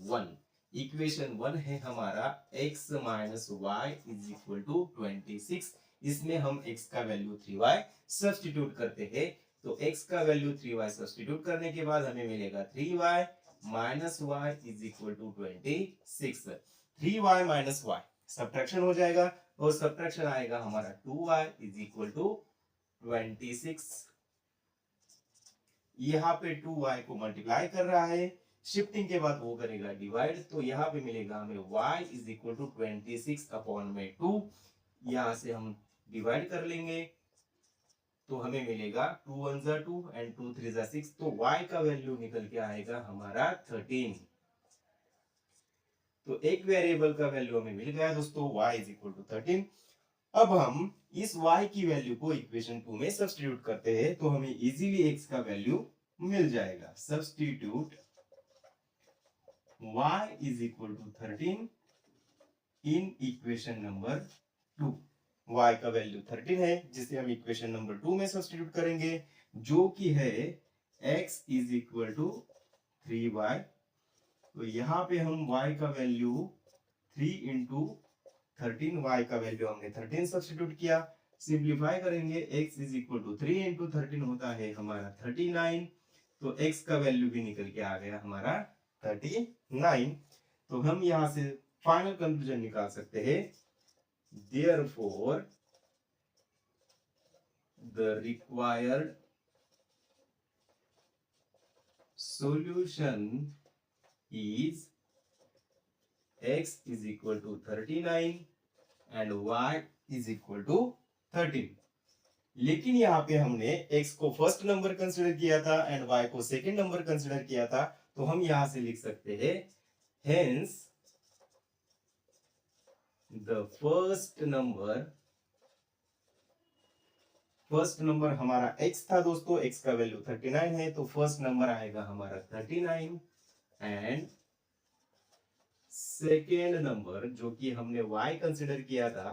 1. Equation 1 है हमारा x minus y is equal to 26. इसमें हम x का वैल्यू 3y सब्स्टिट्यूट करते हैं. तो x का वैल्यू 3y सब्स्टिट्यूट करने के बाद हमें मिलेगा 3y minus y is equal to 26. 3y minus y subtraction हो जाएगा और सब्ट्रैक्शन आएगा हमारा 2y is equal to 26. यहाँ पे 2y को मल्टीप्लाई कर रहा है, शिफ्टिंग के बाद वो करेगा डिवाइड. तो यहाँ पे मिलेगा हमें y is equal to 26 upon में 2. यहाँ से हम डिवाइड कर लेंगे तो हमें मिलेगा 2 1 जा 2 एंड 2 3 जा 6. तो y का वैल्यू निकल के आएगा हमारा 13. तो एक वेरिएबल का वैल्यू हमें मिल गया दोस्तों, y इज इक्वल टू 13. अब हम इस y की वैल्यू को इक्वेशन 2 में सब्स्टिट्यूट करते हैं तो हमें इजीली x का वैल्यू मिल जाएगा. Substitute y is equal to 13 in equation number 2. y का वैल्यू 13 है जिसे हम इक्वेशन नंबर 2 में सब्स्टिट्यूट करेंगे, जो कि है x is equal to 3y. तो यहाँ पे हम y का वैल्यू 3 इंटू 13, y का वैल्यू हमने 13 सब्स्टिट्यूट किया. सिंप्लीफाई करेंगे x is equal to 3 into 13 होता है हमारा 39. तो x का वैल्यू भी निकल के आ गया हमारा 39. तो हम यहाँ से फाइनल कंक्लूजन निकाल सकते हैं. Therefore, the required solution is x is equal to 39 and y is equal to 13. लेकिन यहाँ पे हमने x को फर्स्ट नंबर कंसिडर किया था एंड y को सेकंड नंबर कंसिडर किया था. तो हम यहां से लिख सकते हैं hence the first number हमारा x था दोस्तों, x का वैल्यू 39 है तो फर्स्ट नंबर आएगा हमारा 39 एंड सेकेंड नंबर जो कि हमने y कंसिडर किया था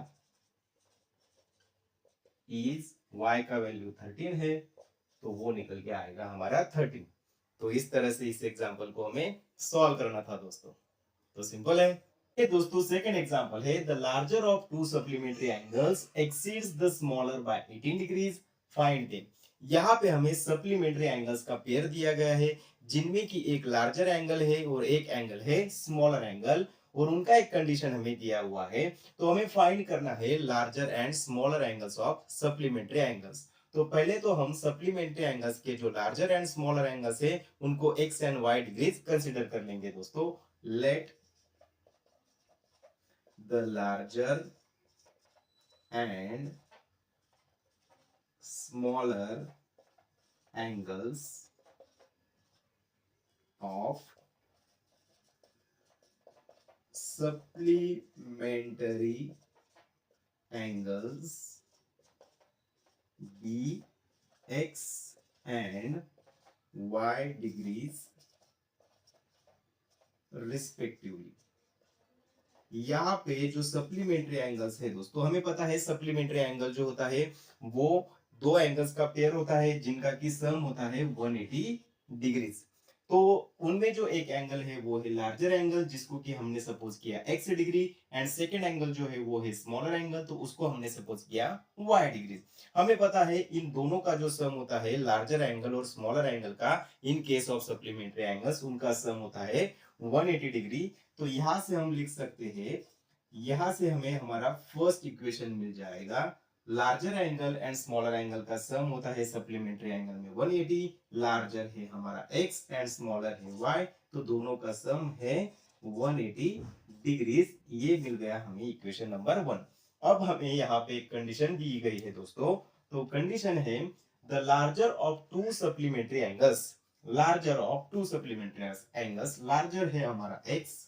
इज y का वैल्यू 13 है तो वो निकल के आएगा हमारा 13. तो इस तरह से इस एग्जांपल को हमें सॉल्व करना था दोस्तों. तो सिंपल है. ये दोस्तों सेकंड एग्जांपल है the larger of to supplementary angles exceeds the smaller by 18 degrees find them. यहाँ पे हमें सप्लीमेंट्री एंगल्स का पेयर दिया गया है जिनमें की एक लार्जर एंगल है और एक एंगल है स्मॉलर एंगल और उनका एक कंडीशन हमें दिया हुआ है. तो हमें फाइंड करना है larger and smaller angles of supplementary angles. तो पहले तो हम सप्लीमेंट्री एंगल्स के जो लार्जर एंड स्मॉलर एंगल्स है उनको x and y degrees consider कर लेंगे दोस्तों. Let the larger and smaller angles of supplementary angles be x and y degrees respectively. यहाँ पे जो सप्लीमेंट्री एंगल्स है दोस्तों, हमें पता है सप्लीमेंट्री एंगल जो होता है वो दो एंगल्स का पेयर होता है जिनका की सम होता है 180 डिग्रीज. तो उनमें जो एक एंगल है वो है लार्जर एंगल, जिसको कि हमने सपोज किया x degree, and second angle जो है वो है स्मॉलर एंगल, तो उसको हमने सपोज किया y डिग्री। हमें पता है इन दोनों का जो सम होता है लार्जर एंगल और स्मॉलर एंगल का, in case of supplementary angles उनका सम होता है 180 डिग्री। तो यहां से हम लिख सकते हैं, यहां से हमें हमारा फर्स्ट इक्वेशन मिल जाएगा, larger angle and smaller angle का सम होता है सप्लीमेंट्री एंगल में 180, लार्जर है हमारा x एंड स्मॉलर है y, तो दोनों का सम है 180 डिग्रीज। ये मिल गया हमें इक्वेशन नंबर 1। अब हमें यहाँ पे एक कंडीशन दी गई है दोस्तों, तो कंडीशन है the larger of to supplementary angles, larger of to supplementary angles, larger है हमारा x,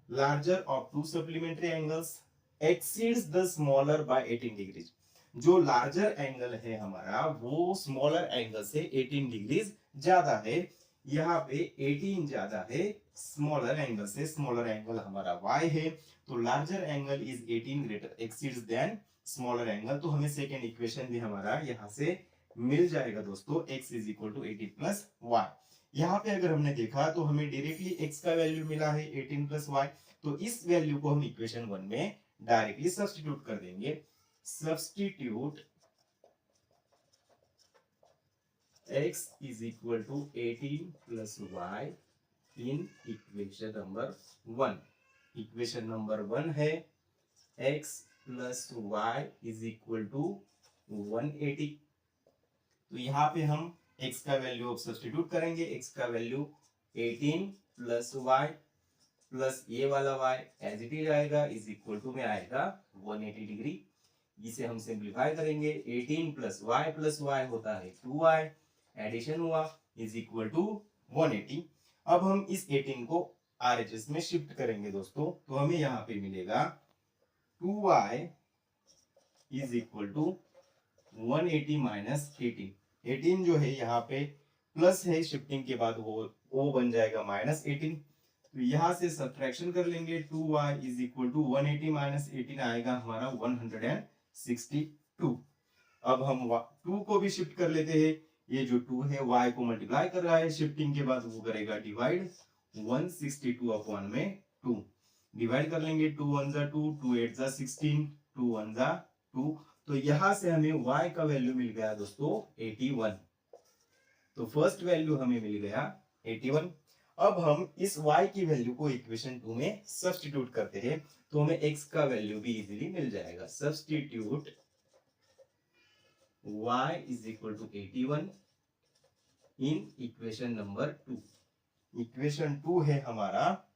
larger of two supplementary angles exceeds the smaller by 18 degrees। जो लार्जर एंगल है हमारा वो स्मॉलर एंगल से 18 डिग्रीज ज्यादा है। यहाँ पे 18 ज्यादा है स्मॉलर एंगल से, स्मॉलर एंगल हमारा y है, तो larger angle is 18 greater exceeds than smaller angle. तो हमें सेकेंड इक्वेशन भी हमारा यहाँ से मिल जाएगा दोस्तों, x is equal to 18 plus y। यहाँ पे अगर हमने देखा तो हमें डायरेक्टली x का वैल्यू मिला है 18 प्लस y, तो इस वैल्यू को हम इक्वेशन 1 में डायरेक्टली सब्स्टिट्यूट कर देंगे। Substitute x is equal to 18 plus y in equation number 1। Equation number 1 है x plus y is equal to 180। तो यहाँ पे हम x का वैल्यू अब सब्स्टिट्यूट करेंगे, x का वैल्यू 18 प्लस y प्लस ये वाला y एज इट इज आएगा, इज इक्वल टू में आएगा 180 डिग्री। इसे हम सिंप्लीफाई करेंगे, 18 प्लस y होता है 2y, एडिशन हुआ इज इक्वल टू 180। अब हम इस 18 को RHS में शिफ्ट करेंगे दोस्तों, तो हमें यहाँ पे मिलेगा 2y is equal to 180 minus 18। 18 जो है यहाँ पे प्लस है, शिफ्टिंग के बाद वो बन जाएगा माइनस 18। तो यहाँ से सब्ट्रैक्शन कर लेंगे, 2y is equal to 180 minus 18 आएगा हमारा 162। अब हम 2 को भी शिफ्ट कर लेते हैं, ये जो 2 है y को मल्टीप्लाई कर रहा है, शिफ्टिंग के बाद वो करेगा डिवाइड, 162 अपॉन में 2 डिवाइड कर लेंगे, 2 1 जा 2, 2 8 जा 16, 2 1 जा 2। तो यहां से हमें y का वैल्यू मिल गया दोस्तों 81। तो फर्स्ट वैल्यू हमें मिल गया 81। अब हम इस y की वैल्यू को इक्वेशन 2 में सब्स्टिट्यूट करते हैं, तो हमें x का वैल्यू भी इजीली मिल जाएगा। Substitute y is equal to 81 in equation number 2। Equation 2 है हमारा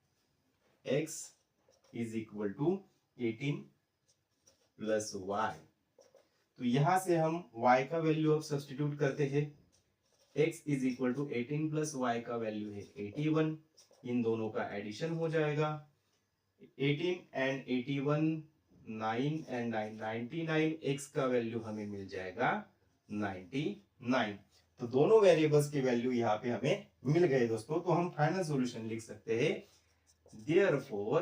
x is equal to 18 plus y। तो यहां से हम y का वैल्यू अब सब्स्टिट्यूट करते हैं, x is equal to 18 plus y का वैल्यू है 81, इन दोनों का एडिशन हो जाएगा, 18 एंड 81 9 एंड 9 99, x का वैल्यू हमें मिल जाएगा 99। तो दोनों वेरिएबल्स के वैल्यू यहाँ पे हमें मिल गए दोस्तों। तो हम फाइनल सॉल्यूशन लिख सकते हैं, therefore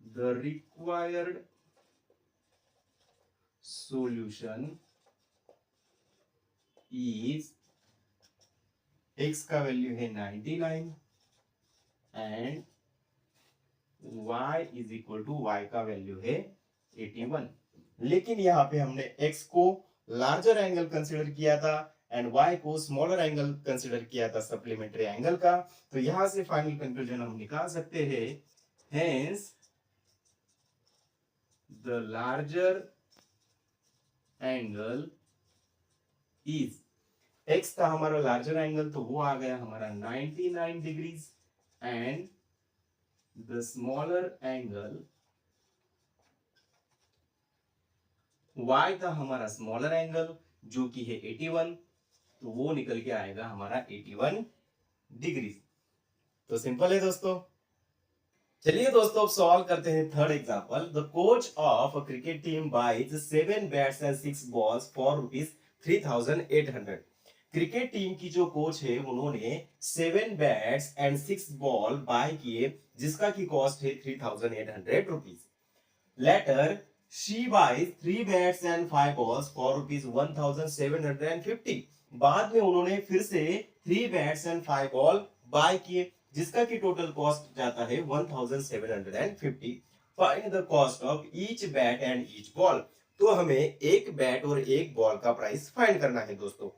the required solution is x का वैल्यू है 99 and y is equal to y का वैल्यू है 81। लेकिन यहाँ पे हमने x को लार्जर एंगल कंसिडर किया था एंड y को स्मॉलर एंगल कंसिडर किया था सप्लीमेंट्री एंगल का। तो यहां से फाइनल कंक्लूजन हम निकाल सकते हैं, hence the larger angle is, x था हमारा लार्जर एंगल तो वो आ गया हमारा 99 degrees, and the smaller angle y था हमारा स्मॉलर एंगल जो कि है 81, तो वो निकल के आएगा हमारा 81 डिग्रीज। तो सिंपल है दोस्तों। चलिए दोस्तों अब सॉल्व करते हैं third example. The coach of a cricket team buys 7 bats and 6 balls for ₹3,800। Cricket team की जो कोच है उन्होंने 7 बैट्स एंड 6 बॉल बाय किए जिसका की कॉस्ट है ₹3,800। Later she buys 3 bats and 5 balls for rupees 1750। बाद में उन्होंने फिर से 3 बैट्स एंड 5 बॉल बाय किए, जिसका की टोटल कॉस्ट जाता है 1750। Find the cost of each bat and each ball. तो हमें एक बैट और एक बॉल का प्राइस फाइंड करना है दोस्तों।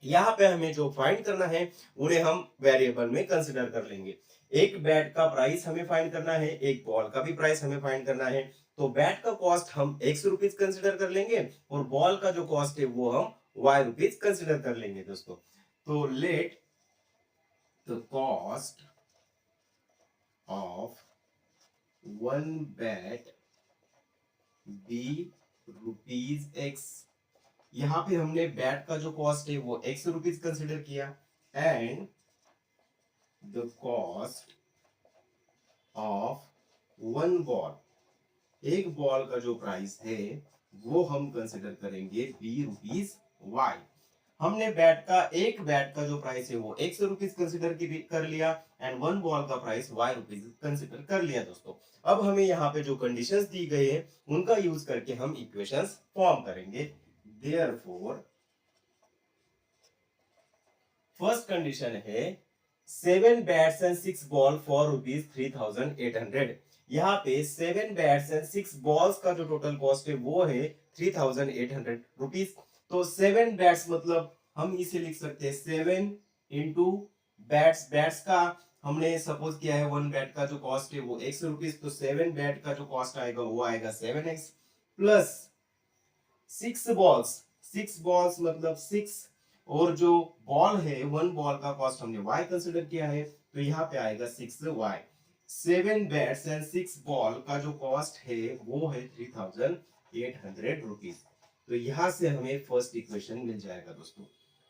यहाँ पे हमें जो फाइंड करना है उन्हें हम वेरिएबल में कंसिडर कर लेंगे। एक बैट का प्राइस हमें फाइंड करना है, एक बॉल का भी प्राइस हमें फाइंड करना है। तो बैट का कॉस्ट हम ₹100 कंसिडर कर लेंगे और बॉल का जो कॉस्ट है वो हम ₹Y कंसिडर कर लेंगे दोस्तों। तो let the cost of one bat be ₹X। यहाँ पे हमने बैट का जो कॉस्ट है वो ₹100 कंसिडर किया and the cost of one ball, एक बॉल का जो प्राइस है वो हम कंसिडर करेंगे ₹Y। हमने एक बैट का जो प्राइस है वो ₹100 कंसिडर कर लिया एंड वन बॉल का प्राइस Y कंसिडर कर लिया दोस्तों। अब हमें यहाँ पे जो कंडीशंस दी गई है उनका यूज करके हम इक्वेशंस फॉर्म करेंगे। Therefore, फर्स्ट कंडीशन है 7 बैट्स एंड 6 बॉल फॉर ₹3800। यहाँ पे 7 बैट्स एंड 6 बॉल्स का जो टोटल कॉस्ट है वो है ₹3800। तो 7 बैट्स मतलब हम इसे लिख सकते हैं 7 इंटू बैट्स। बैट्स का हमने सपोज किया है वन बैट का जो कॉस्ट है वो ₹100, तो 7 बैट का जो कॉस्ट आएगा वो आएगा 7x प्लस 6 बॉल्स मतलब 6, और जो बॉल है वन बॉल का कॉस्ट हमने Y कंसिडर किया है, तो यहाँ पे आएगा 6Y। 7 बैट्स एंड 6 बॉल का जो कॉस्ट है वो है ₹3800। तो यहाँ से हमें फर्स्ट इक्वेशन मिल जाएगा दोस्तों।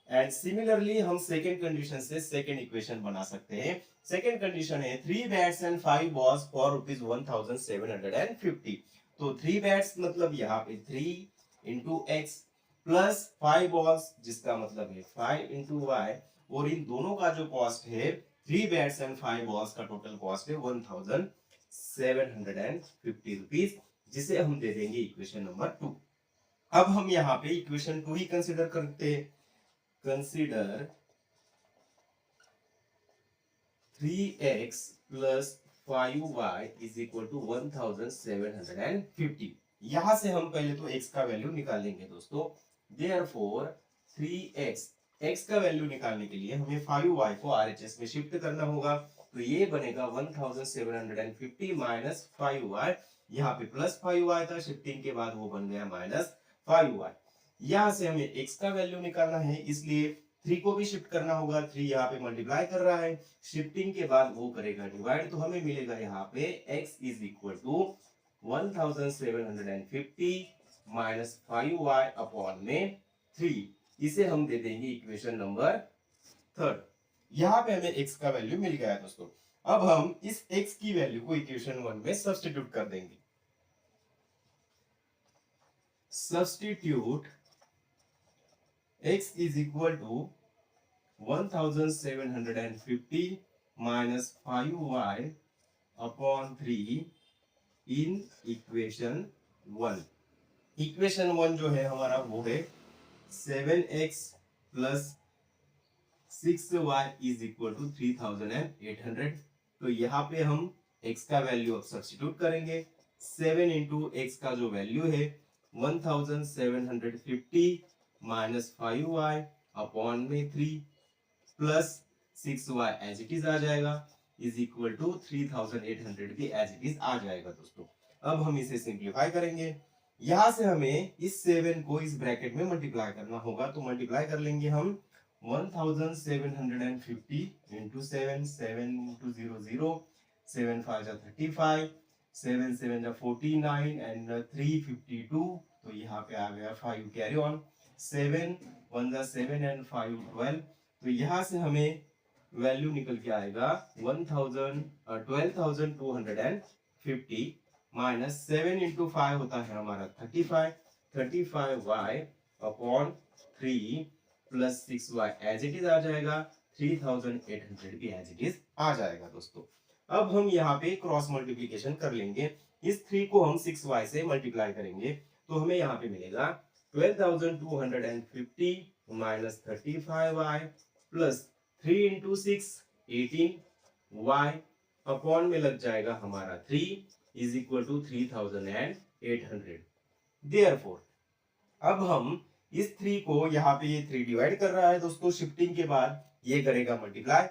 एंड सिमिलरली हम सेकेंड कंडीशन से सेकेंड इक्वेशन बना सकते हैं। सेकेंड कंडीशन है 3 बैट्स एंड 5 बॉल्स फॉर ₹1750। तो 3 बैट्स मतलब यहाँ पे 3 इंटू एक्स प्लस 5 बॉल्स जिसका मतलब है 5 इंटू वाई, और इन दोनों का जो कॉस्ट है 3 बैट्स एंड 5 बॉल्स का टोटल कॉस्ट है ₹1750, जिसे हम दे देंगे इक्वेशन नंबर 2। अब हम यहाँ पे इक्वेशन 2 ही कंसिडर करते हैं। Consider 3x plus 5y is equal to 1750। यहां से हम पहले तो x का वैल्यू निकालेंगे दोस्तों। Therefore 3x, x का वैल्यू निकालने के लिए हमें 5y को RHS में शिफ्ट करना होगा, तो ये बनेगा 1750 माइनस 5y। यहाँ पे प्लस 5y था, शिफ्टिंग के बाद वो बन गया माइनस 5y। यहाँ से हमें x का वैल्यू निकालना है, इसलिए 3 को भी शिफ्ट करना होगा। 3 यहाँ पे मल्टीप्लाई कर रहा है, शिफ्टिंग के बाद वो करेगा डिवाइड, तो हमें मिलेगा यहाँ पे x is equal to 1750 minus 5y upon में 3। इसे हम दे देंगे इक्वेशन नंबर 3। यहाँ पे हमें x का वैल्यू मिल गया है दोस्तों। अब हम इस x की वैल्यू को इक्वेशन 1 में सब्स्टिट्यूट कर देंगे। Substitute x is equal to 1750 minus 5y upon 3 in equation 1। Equation 1 जो है हमारा वो है 7x plus 6y is equal to 3800। तो यहाँ पे हम x का वैल्यू अब सब्स्टिट्यूट करेंगे। 7 इंटू एक्स का जो वैल्यू है 1750 माइनस 5y अपॉन में 3 plus 6y as it is आ जाएगा इज इक्वल टू 3800 भी एज इट इज आ जाएगा दोस्तों। अब हम इसे सिंप्लीफाई करेंगे। यहां से हमें इस 7 को इस ब्रैकेट में मल्टीप्लाई करना होगा, तो मल्टीप्लाई कर लेंगे हम 1750 इंटू 7, 7 इंटू 0 0, 7 5 35, 7 7 49 एंड 352। तो यहाँ पे आ गया 5 कैरी ऑन, 7 1 7 एंड 5 12। तो यहाँ से हमें वैल्यू निकल के आएगा 12,250 माइनस 7 इंटू 5 होता है हमारा 35y upon 3 plus 6y as it is आ जाएगा, 3800 भी एज इट इज आ जाएगा दोस्तों। अब हम यहाँ पे क्रॉस मल्टीप्लीकेशन कर लेंगे। इस 3 को हम 6y से मल्टीप्लाई करेंगे तो हमें यहाँ पे मिलेगा 12,250 minus 35y plus 3 into 6 18y upon में लग जाएगा हमारा 3 इज इक्वल टू 3,800। देयरफॉर अब हम इस 3 को यहाँ पे ये 3 डिवाइड कर रहा है दोस्तों, शिफ्टिंग के बाद ये करेगा मल्टीप्लाई,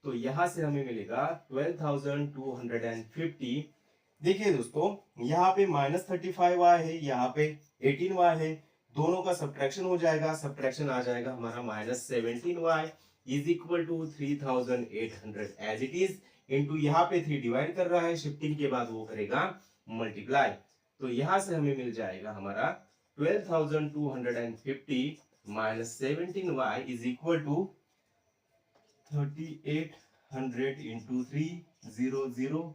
तो यहां से हमें मिलेगा 12,250। देखिए दोस्तों यहाँ पे माइनस 35y है, यहाँ पे 18y है, दोनों का सब्ट्रैक्शन हो जाएगा, सब्ट्रैक्शन आ जाएगा हमारा minus 17y is equal to 3,800 as it is into यहाँ पे 3 डिवाइड कर रहा है, शिफ्टिंग के बाद वो करेगा मल्टीप्लाई, तो यहाँ से हमें मिल जाएगा हमारा 12,250 minus 17y is equal to 3,800 into 300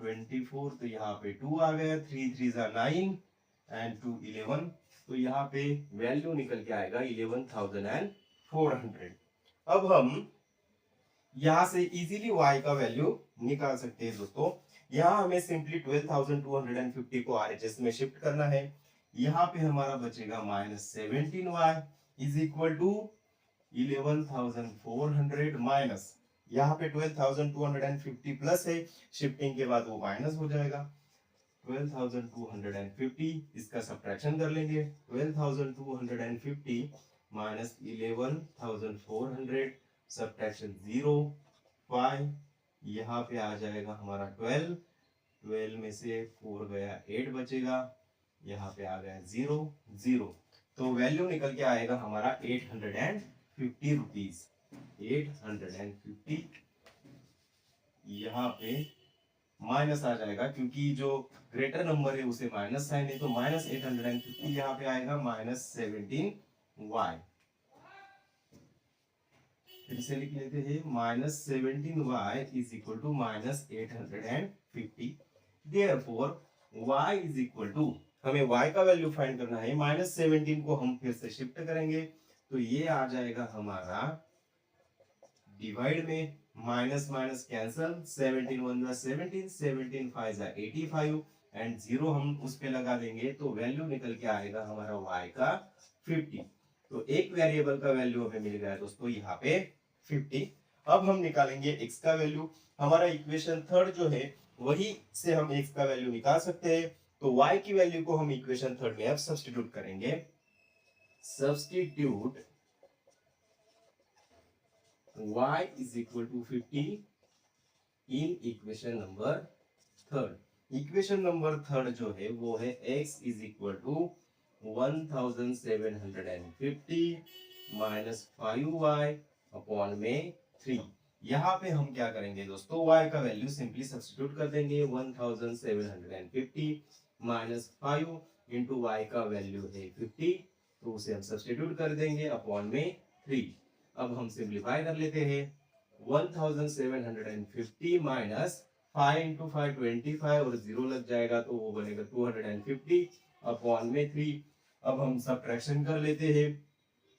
24, तो यहाँ पे 2 आ गया, 3 3 9 एंड 2 11, तो यहाँ पे वैल्यू निकल के आएगा 11,400। अब हम यहाँ से इजीली y का वैल्यू निकाल सकते हैं दोस्तों। यहाँ हमें सिंपली 12,250 को RHS में शिफ्ट करना है, यहाँ पे हमारा बचेगा minus 17y is equal to 11,400 minus यहाँ पे 12,250 प्लस है, शिफ्टिंग के बाद वो माइनस हो जाएगा 12,250, इसका सब्ट्रैक्शन कर लेंगे 12,250 माइनस 11,400 सब्ट्रैक्शन 0 5, यहाँ पे आ जाएगा हमारा 12 में से 4 गया 8 बचेगा, यहाँ पे आ गया 0 0, तो वैल्यू निकल के आएगा हमारा 850 रुपीज 850। यहाँ पे माइनस आ जाएगा क्योंकि जो ग्रेटर नंबर है उसे माइनस साइन है, तो माइनस 850 यहाँ पे आएगा माइनस 17y, फिर से लिख लेते हैं minus 17y is equal to minus 850। Therefore y is equal to, हमें y का वैल्यू फाइंड करना है, माइनस 17 को हम फिर से शिफ्ट करेंगे तो ये आ जाएगा हमारा डिवाइड में माइनस माइनस कैंसल, 17 1 17, 17 5 85 एंड 0 हम उस पे लगा देंगे तो वैल्यू निकल के आएगा हमारा y का 50। तो एक वेरिएबल का वैल्यू हमें मिल गया दोस्तों यहाँ पे 50। अब हम निकालेंगे x का वैल्यू, हमारा इक्वेशन थर्ड जो है वही से हम x का वैल्यू निकाल सकते हैं, तो y की वैल्यू को हम इक्वेशन थर्ड में अब सब्स्टिट्यूट करेंगे, substitute y is equal to 50 in equation number third। Equation number third जो है वो है x is equal to 1750 minus 5y upon में 3। यहाँ पे हम क्या करेंगे दोस्तों, y का वैल्यू सिंपली सब्स्टिट्यूट कर देंगे, 1750 माइनस 5 इंटू y का वैल्यू है 50, तो उसे हम सब्स्टिट्यूट कर देंगे अपॉन में 3। अब हम सिंप्लीफाई कर लेते हैं, 1750 माइनस 5 इंटू 5 25 और 0 लग जाएगा तो वो बनेगा 250 अपॉन में 3। अब हम सब्ट्रैक्शन कर लेते हैं,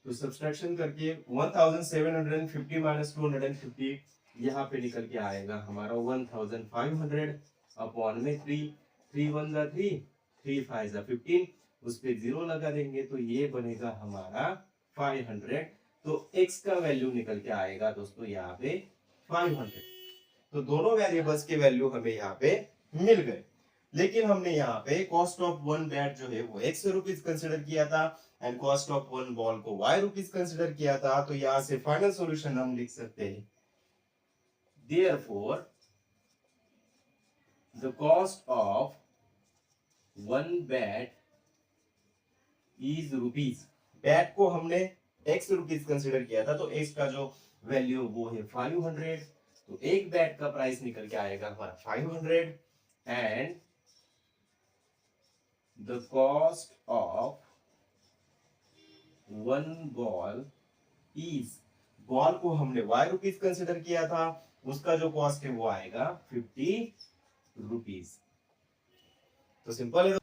तो सब्ट्रैक्शन करके 1750 माइनस 250 यहाँ पे निकल के आएगा हमारा 1500 अपॉन में 3, 3 1 3, 3 5 15, उस पे 0 लगा देंगे तो ये बनेगा हमारा 500। तो x का वैल्यू निकल के आएगा दोस्तों यहाँ पे 500। तो दोनों वेरिएबल्स के वैल्यू हमें यहाँ पे मिल गए, लेकिन हमने यहाँ पे कॉस्ट ऑफ वन बैट जो है वो x रुपीज कंसिडर किया था and cost of one ball को y रुपीज कंसिडर किया था, तो यहाँ से फाइनल सॉल्यूशन हम लिख सकते हैं, therefore the cost of one bat is rupees. Bat को हमने x रुपीज कंसिडर किया था, तो x का जो वैल्यू वो है 500, तो एक बैट का प्राइस निकल के आएगा हमारा 500 and the cost of one ball is, ball को हमने y रुपीज कंसिडर किया था, उसका जो कॉस्ट है वो आएगा 50 रुपीज। तो सिंपल है।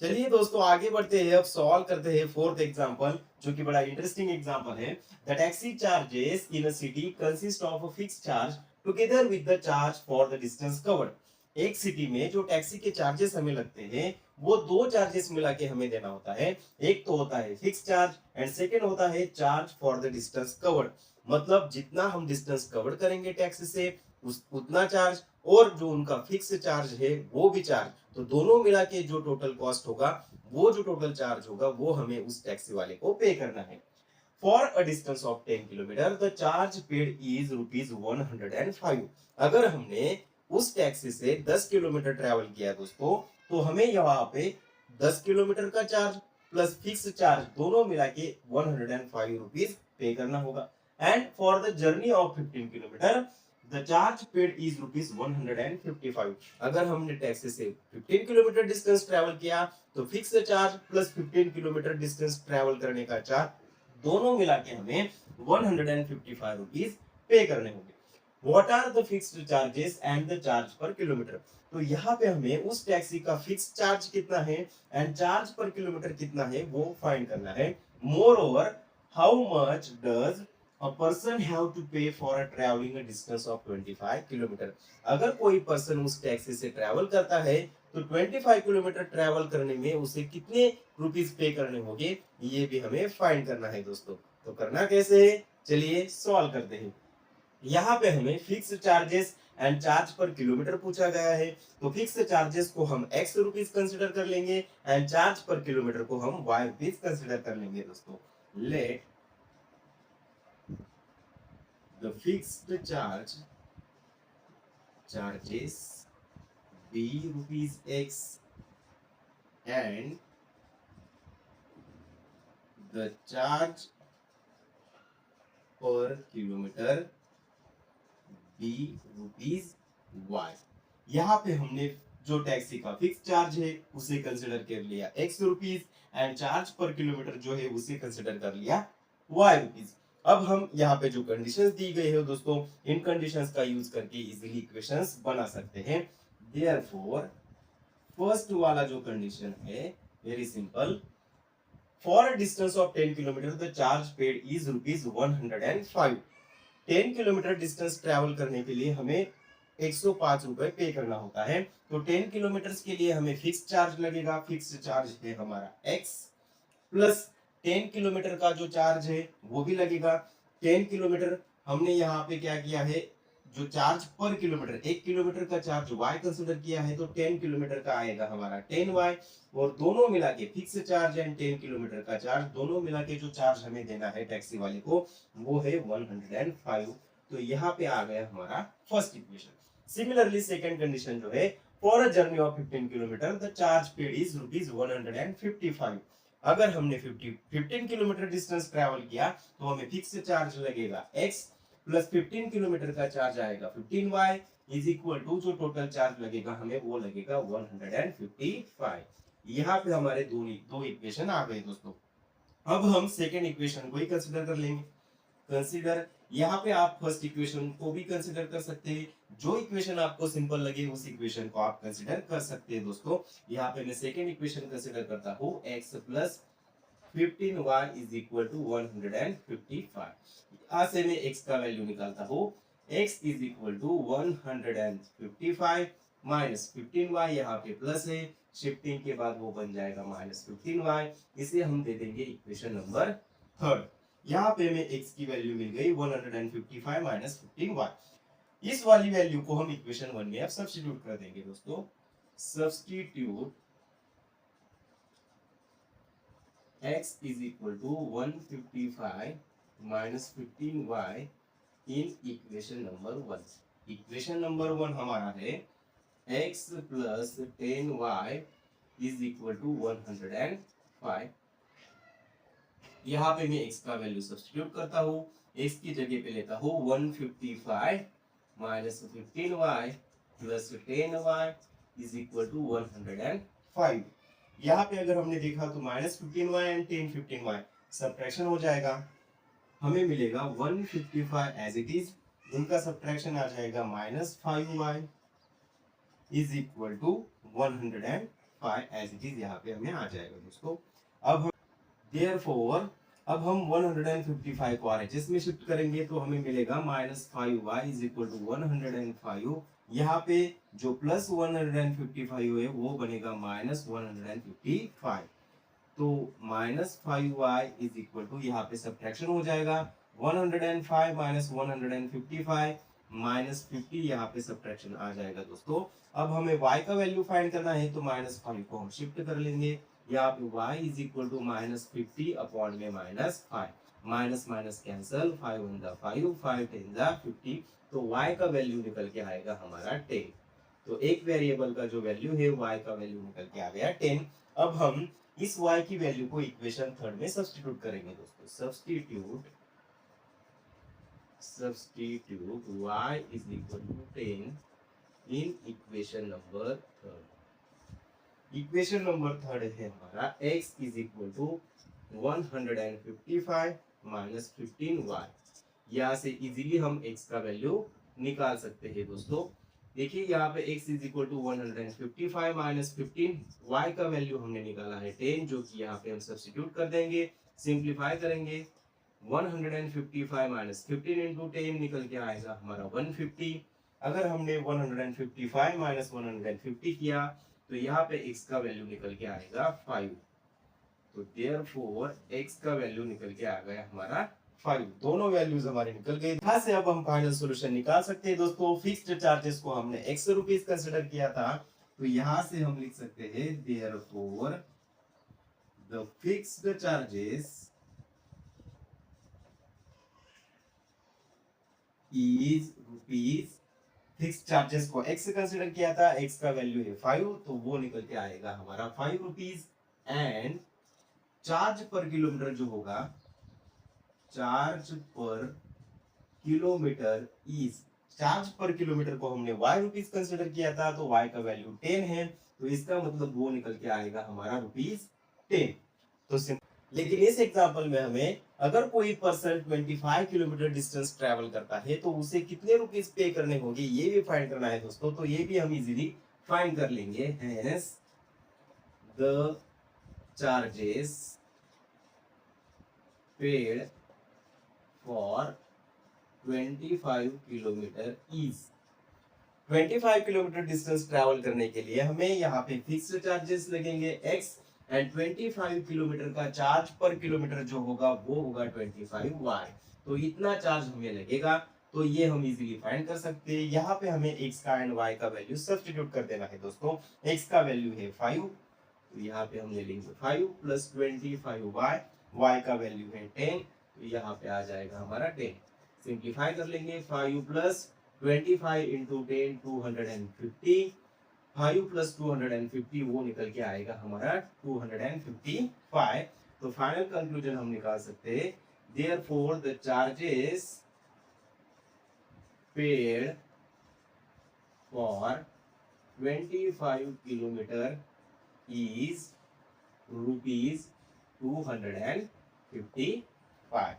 चलिए दोस्तों आगे बढ़ते हैं, अब सॉल्व करते हैं फोर्थ एग्जांपल, जो कि बड़ा इंटरेस्टिंग एग्जांपल है। The taxi charges in a city consist of a fixed charge together with the charge for the distance covered. एक सिटी में जो टैक्सी के चार्जेस हमें लगते हैं वो दो चार्जेस मिला के हमें देना होता है। एक तो होता है फिक्स चार्ज एंड सेकेंड होता है charge for the distance covered. मतलब जितना हम डिस्टेंस कवर करेंगे टैक्सी से उस उतना चार्ज, और जो उनका फिक्स चार्ज है वो भी चार्ज, तो दोनों मिला के जो टोटल कॉस्ट होगा, वो जो टोटल चार्ज होगा वो हमें उस टैक्सी वाले को पे करना है। For a distance of 10 kilometre the charge paid is ₹105। अगर हमने उस टैक्सी से 10 किलोमीटर ट्रेवल किया दोस्तों, तो हमें यहाँ पे 10 किलोमीटर का चार्ज प्लस फिक्स चार्ज दोनों मिला के ₹105 पे करना होगा। And for the journey of 15 kilometre the charge paid is ₹155। अगर हमने टैक्सी से 15 किलोमीटर डिस्टेंस ट्रेवल किया तो fix charge plus 15 kilometre distance travel करने का चार्ज दोनों मिला के हमें ₹155 पे करने होंगे। What are the fixed charges and the charge per kilometer? तो यहाँ पे हमें उस टैक्सी का फिक्स चार्ज कितना है एंड चार्ज पर किलोमीटर कितना है वो फाइंड करना है। Moreover, how much does a person have to pay for a travelling a distance of 25 kilometre. अगर कोई पर्सन उस टैक्सी से ट्रैवल करता है तो 25 किलोमीटर ट्रैवल करने में उसे कितने रुपीस पे करने होंगे, ये भी हमें फाइंड करना है दोस्तों। तो करना कैसे है, चलिए सॉल्व करते हैं। यहाँ पे हमें फिक्स चार्जेस एंड चार्ज पर किलोमीटर पूछा गया है, तो फिक्स चार्जेस को हम x रुपीस कंसिडर कर लेंगे एंड चार्ज पर किलोमीटर को हम y रुपीस कंसिडर कर लेंगे दोस्तों। Let the fixed charges be ₹x and the charge per kilometer be ₹y। यहाँ पे हमने जो टैक्सी का फिक्स चार्ज है उसे कंसिडर कर लिया x रुपीस एंड चार्ज पर किलोमीटर जो है उसे कंसिडर कर लिया y रुपीस। अब हम यहाँ पे जो कंडीशंस दी गई है दोस्तों, इन कंडीशंस का यूज करके इजीली इक्वेशंस बना सकते हैं। देयरफॉर फर्स्ट वाला जो कंडीशन है very simple, for a distance of 10 kilometre the charge paid is ₹105। 10 kilometre distance travel करने के लिए हमें 105 रुपए पे करना होता है। तो 10 किलोमीटर के लिए हमें फिक्स चार्ज लगेगा, फिक्स चार्ज है हमारा x, प्लस 10 किलोमीटर का जो चार्ज है वो भी लगेगा। 10 किलोमीटर हमने यहाँ पे क्या किया है, जो चार्ज पर किलोमीटर, 1 किलोमीटर का चार्ज y कंसिडर किया है, तो 10 किलोमीटर का आएगा हमारा 10y, और दोनों मिला के फिक्स चार्ज एंड 10 किलोमीटर का चार्ज दोनों मिला के जो चार्ज हमें देना है टैक्सी वाले को वो है 105। तो यहाँ पे आ गया हमारा first equation. Similarly second condition जो है, for a journey of 15 kilometre the charge paid is ₹155। अगर हमने 15 किलोमीटर डिस्टेंस ट्रैवल किया तो हमें फिक्स चार्ज लगेगा x, प्लस 15 किलोमीटर का चार्ज आएगा 15y, इज इक्वल टू जो टोटल चार्ज लगेगा हमें वो लगेगा 155। यहाँ पे हमारे दो इक्वेशन आ गए दोस्तों। अब हम सेकेंड इक्वेशन को ही कंसिडर कर लेंगे। कंसिडर, यहाँ पे आप फर्स्ट इक्वेशन को भी कंसिडर कर सकते हैं, जो इक्वेशन आपको सिंपल लगे उस इक्वेशन को आप कंसिडर कर सकते हैं दोस्तों। यहाँ पे मैं सेकेंड इक्वेशन कंसिडर करता हूँ, x plus 15y is equal to 155। यहाँ से मैं x का वैल्यू निकालता हूँ, x is equal to 155 minus 15y, यहाँ पे प्लस है, शिफ्टिंग के बाद वो बन जाएगा माइनस 15y। इसे हम दे देंगे इक्वेशन नंबर थर्ड। यहाँ पे में x की वैल्यू मिल गई 155 माइनस 15y। इस वाली वैल्यू को हम इक्वेशन 1 में अब सब्स्टिट्यूट कर देंगे दोस्तों। Substitute x is equal to 155 minus 15y in equation number 1। Equation number 1 हमारा है x plus 10y is equal to 105। यहाँ पे मैं x का वैल्यू सब्स्टिट्यूट करता हूँ, x की जगह पे लेता हूँ 155 minus 15y plus 10y is equal to 105। यहाँ पे अगर हमने देखा तो minus 15y and 10 15y subtraction हो जाएगा, हमें मिलेगा 155 एज इट इज, उनका सब्ट्रैक्शन आ जाएगा minus 5y is equal to 105 as it is, यहाँ पे हमें आ जाएगा दोस्तों। अब हम देयरफॉर अब हम 155 को RHS में शिफ्ट करेंगे तो हमें मिलेगा -5y इज इक्वल टू 105। यहाँ पे जो प्लस 155 है वो बनेगा -155। तो -5y इज इक्वल टू यहाँ पे सब्ट्रैक्शन हो जाएगा 105 माइनस 155 -50 यहाँ पे सब्ट्रैक्शन आ जाएगा दोस्तों। अब हमें y का वैल्यू फाइंड करना है तो -5 को हम शिफ्ट कर लेंगे। यहाँ पे y is equal to -50 upon में -5, माइनस माइनस कैंसल, 5 वन जा 5, 5 10 जा 50। तो y का वैल्यू निकल के आएगा हमारा 10। तो एक वेरिएबल का जो वैल्यू है y का वैल्यू निकल के आ गया 10। अब हम इस y की वैल्यू को इक्वेशन थर्ड में सब्स्टिट्यूट करेंगे दोस्तों। Substitute y is equal to 10 in equation number third. Equation number third है हमारा x is equal to 155 minus 15y। यहाँ से इजीली हम x का वैल्यू निकाल सकते हैं दोस्तों। देखिए यहाँ पे x is equal to 155 minus 15, y का वैल्यू हमने निकाला है 10, जो कि यहाँ पे हम सब्स्टिट्यूट कर देंगे, सिंप्लीफाई करेंगे। 155 माइनस 15 इंटू 10 निकल के आएगा हमारा 150। अगर हमने 155 माइनस 150 किया तो यहाँ पे x का वैल्यू निकल के आएगा 5। तो देयरफॉर x का वैल्यू निकल के आ गया हमारा 5। दोनों वैल्यूज हमारे निकल गए। यहाँ से अब हम फाइनल सॉल्यूशन निकाल सकते हैं दोस्तों। फिक्स्ड चार्जेस को हमने x रुपीस कंसिडर किया था, तो यहाँ से हम लिख सकते हैं therefore the fixed charges is rupees. Fix charges को x से कंसीडर किया था, x का वैल्यू है 5, तो वो निकल के आएगा हमारा 5 रुपीज। एंड चार्ज पर किलोमीटर जो होगा, चार्ज पर किलोमीटर इज, चार्ज पर किलोमीटर को हमने y रुपीज कंसीडर किया था, तो y का वैल्यू 10 है, तो इसका मतलब वो निकल के आएगा हमारा रुपीज 10। तो लेकिन इस एग्जांपल में हमें अगर कोई पर्सन 25 किलोमीटर डिस्टेंस ट्रैवल करता है तो उसे कितने रुपीस पे करने होंगे ये भी फाइंड करना है दोस्तों। तो ये भी हम इजीली फाइंड कर लेंगे। Hence the charges paid for 25 kilometre is, 25 kilometre distance travel करने के लिए हमें यहाँ पे फिक्स्ड चार्जेस लगेंगे x, एंड 25 किलोमीटर का चार्ज पर किलोमीटर जो होगा वो होगा 25y। तो इतना चार्ज हमें लगेगा, तो ये हम इजीली फाइंड कर सकते हैं। यहाँ पे हमें x का एंड y का वैल्यू सब्स्टिट्यूट कर देना है दोस्तों। x का वैल्यू है 5, तो यहाँ पे हम ले लेंगे 5 प्लस 25y, y का वैल्यू है 10, तो यहाँ पे आ जाएगा हमारा 10। सिंप्लीफाई कर लेंगे, 5 प्लस 25 इंटू 10 250, 5 प्लस 250 वो निकल के आएगा हमारा 255। तो फाइनल कंक्लूजन हम निकाल सकते हैं, therefore the charges paid for 25 kilometre is rupees 255।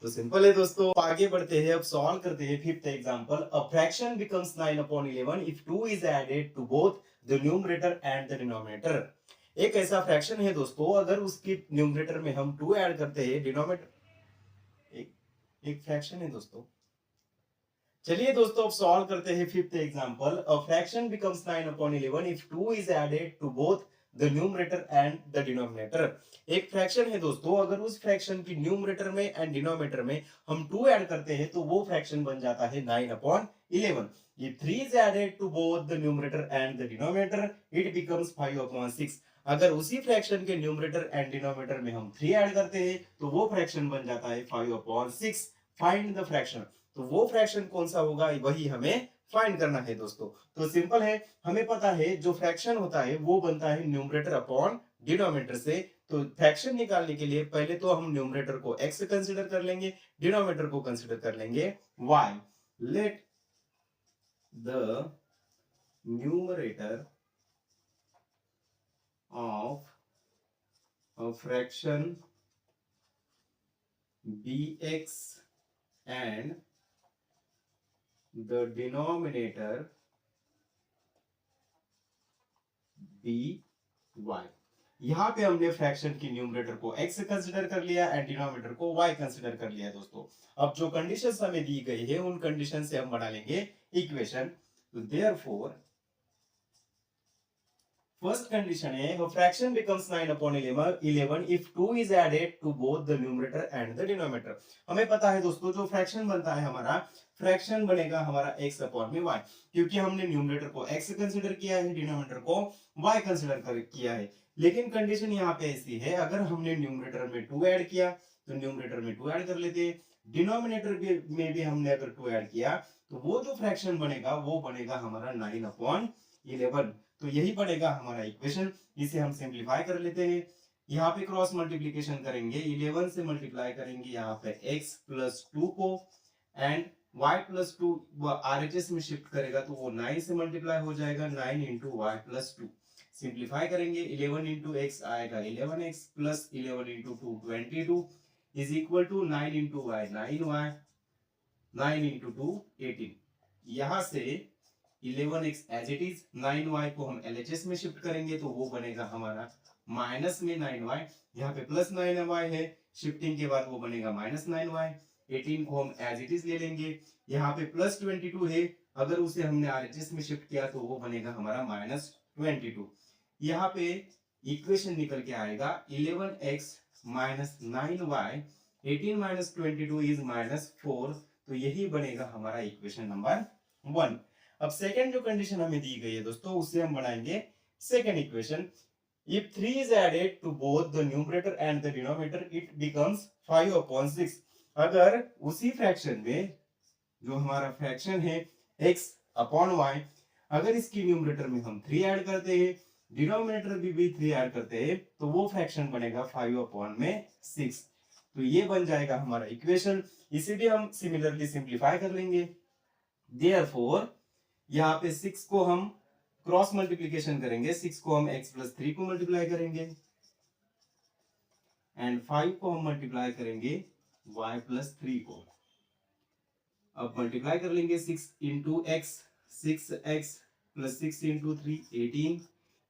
तो सिंपल है दोस्तों। आगे बढ़ते हैं, अब सॉल्व करते हैं fifth example. A fraction becomes 9/11 if 2 is added to both the numerator and the denominator. एक ऐसा फ्रैक्शन है दोस्तों, अगर उसकी न्यूमरेटर में हम 2 ऐड करते हैं, डिनोमिनेटर एक फ्रैक्शन है दोस्तों। चलिए दोस्तों अब सॉल्व करते हैं fifth example. A fraction becomes 9/11 if 2 is added to both the numerator and the denominator. एक फ्रैक्शन है दोस्तों, अगर उस फ्रैक्शन की न्यूमरेटर में एंड डिनोमिनेटर में हम 2 ऐड करते हैं तो वो फ्रैक्शन बन जाता है 9/11। If 3 is added to both the numerator and the denominator, it becomes 5/6। अगर उसी फ्रैक्शन के न्यूमरेटर एंड डिनोमिनेटर में हम 3 ऐड करते हैं तो वो फ्रैक्शन बन जाता है 5/6। फाइंड द फ्रैक्शन, तो वो फ्रैक्शन कौन सा होगा वही हमें फाइंड करना है दोस्तों। तो सिंपल है, हमें पता है जो फ्रैक्शन होता है वो बनता है न्यूमरेटर अपॉन डिनोमिनेटर से। तो फ्रैक्शन निकालने के लिए पहले तो हम न्यूमरेटर को x कंसीडर कर लेंगे, डिनोमिनेटर को कंसीडर कर लेंगे y। Let the numerator of a fraction bx and the denominator by। यहाँ पे हमने फ्रैक्शन की न्यूमरेटर को x कंसिडर कर लिया एंड डिनोमिनेटर को y कंसिडर कर लिया दोस्तों। अब जो कंडीशंस हमें दी गई है उन कंडीशन से हम बना लेंगे इक्वेशन। तो देयरफॉर फर्स्ट कंडीशन है a fraction becomes 9 upon 11 if 2 is added to both the numerator and the denominator। हमें पता है दोस्तों जो फ्रैक्शन बनता है हमारा, फ्रैक्शन बनेगा हमारा x अपॉन में y, क्योंकि हमने न्यूमरेटर को x कंसीडर किया है, डिनोमिनेटर को y कंसीडर किया है। लेकिन कंडीशन यहाँ पे ऐसी है, अगर हमने न्यूमरेटर में 2 ऐड किया तो न्यूमरेटर में 2 ऐड कर लेते हैं, डिनोमिनेटर में भी हमने अगर 2 ऐड किया तो वो जो फ्रैक्शन बनेगा वो बनेगा हमारा 9 अपॉन 11। तो यही बनेगा हमारा इक्वेशन। इसे हम सिंप्लीफाई कर लेते हैं। यहाँ पे क्रॉस मल्टीप्लीकेशन करेंगे, 11 से मल्टीप्लाई करेंगे यहाँ पे x प्लस 2 को एंड y प्लस 2 RHS में शिफ्ट करेगा तो वो 9 से मल्टीप्लाई हो जाएगा, 9 इंटू वाई प्लस 2। सिंप्लीफाई करेंगे 11 इंटू एक्स आएगा 11x प्लस 11 into 2 22 is equal to 9 into Y 9y, 9 into 2 18। यहाँ से 11x as it is, 9y को हम LHS में शिफ्ट करेंगे तो वो बनेगा हमारा माइनस में 9y, यहाँ पे प्लस 9y है, शिफ्टिंग के बाद वो बनेगा माइनस 9y। 18 को हम एज इट इज ले लेंगे, यहाँ पे प्लस 22 है, अगर उसे हमने RHS में शिफ्ट किया तो वो बनेगा हमारा माइनस 22। यहाँ पे इक्वेशन निकल के आएगा 11x minus 9y, 18 minus 22 is minus 4। तो यही बनेगा हमारा इक्वेशन नंबर 1। अब सेकेंड जो कंडीशन हमें दी गई है दोस्तों, उससे हम बनाएंगे second equation. If 3 is added to both the numerator and the denominator it becomes 5 upon 6। अगर उसी फ्रैक्शन में जो हमारा फ्रैक्शन है x अपॉन y, अगर इसकी न्यूमरेटर में हम 3 ऐड करते हैं, डिनोमिनेटर भी 3 ऐड करते हैं, तो वो फ्रैक्शन बनेगा 5 अपॉन में 6। तो ये बन जाएगा हमारा इक्वेशन। इसे भी हम सिमिलरली सिंप्लीफाई कर लेंगे। देयरफॉर यहाँ पे 6 को हम क्रॉस मल्टीप्लीकेशन करेंगे, 6 को हम x प्लस 3 को मल्टीप्लाई करेंगे एंड 5 को हम मल्टीप्लाई करेंगे y प्लस 3 को। अब मल्टीप्लाई कर लेंगे 6 इंटू एक्स, 6x प्लस 6 into 3 18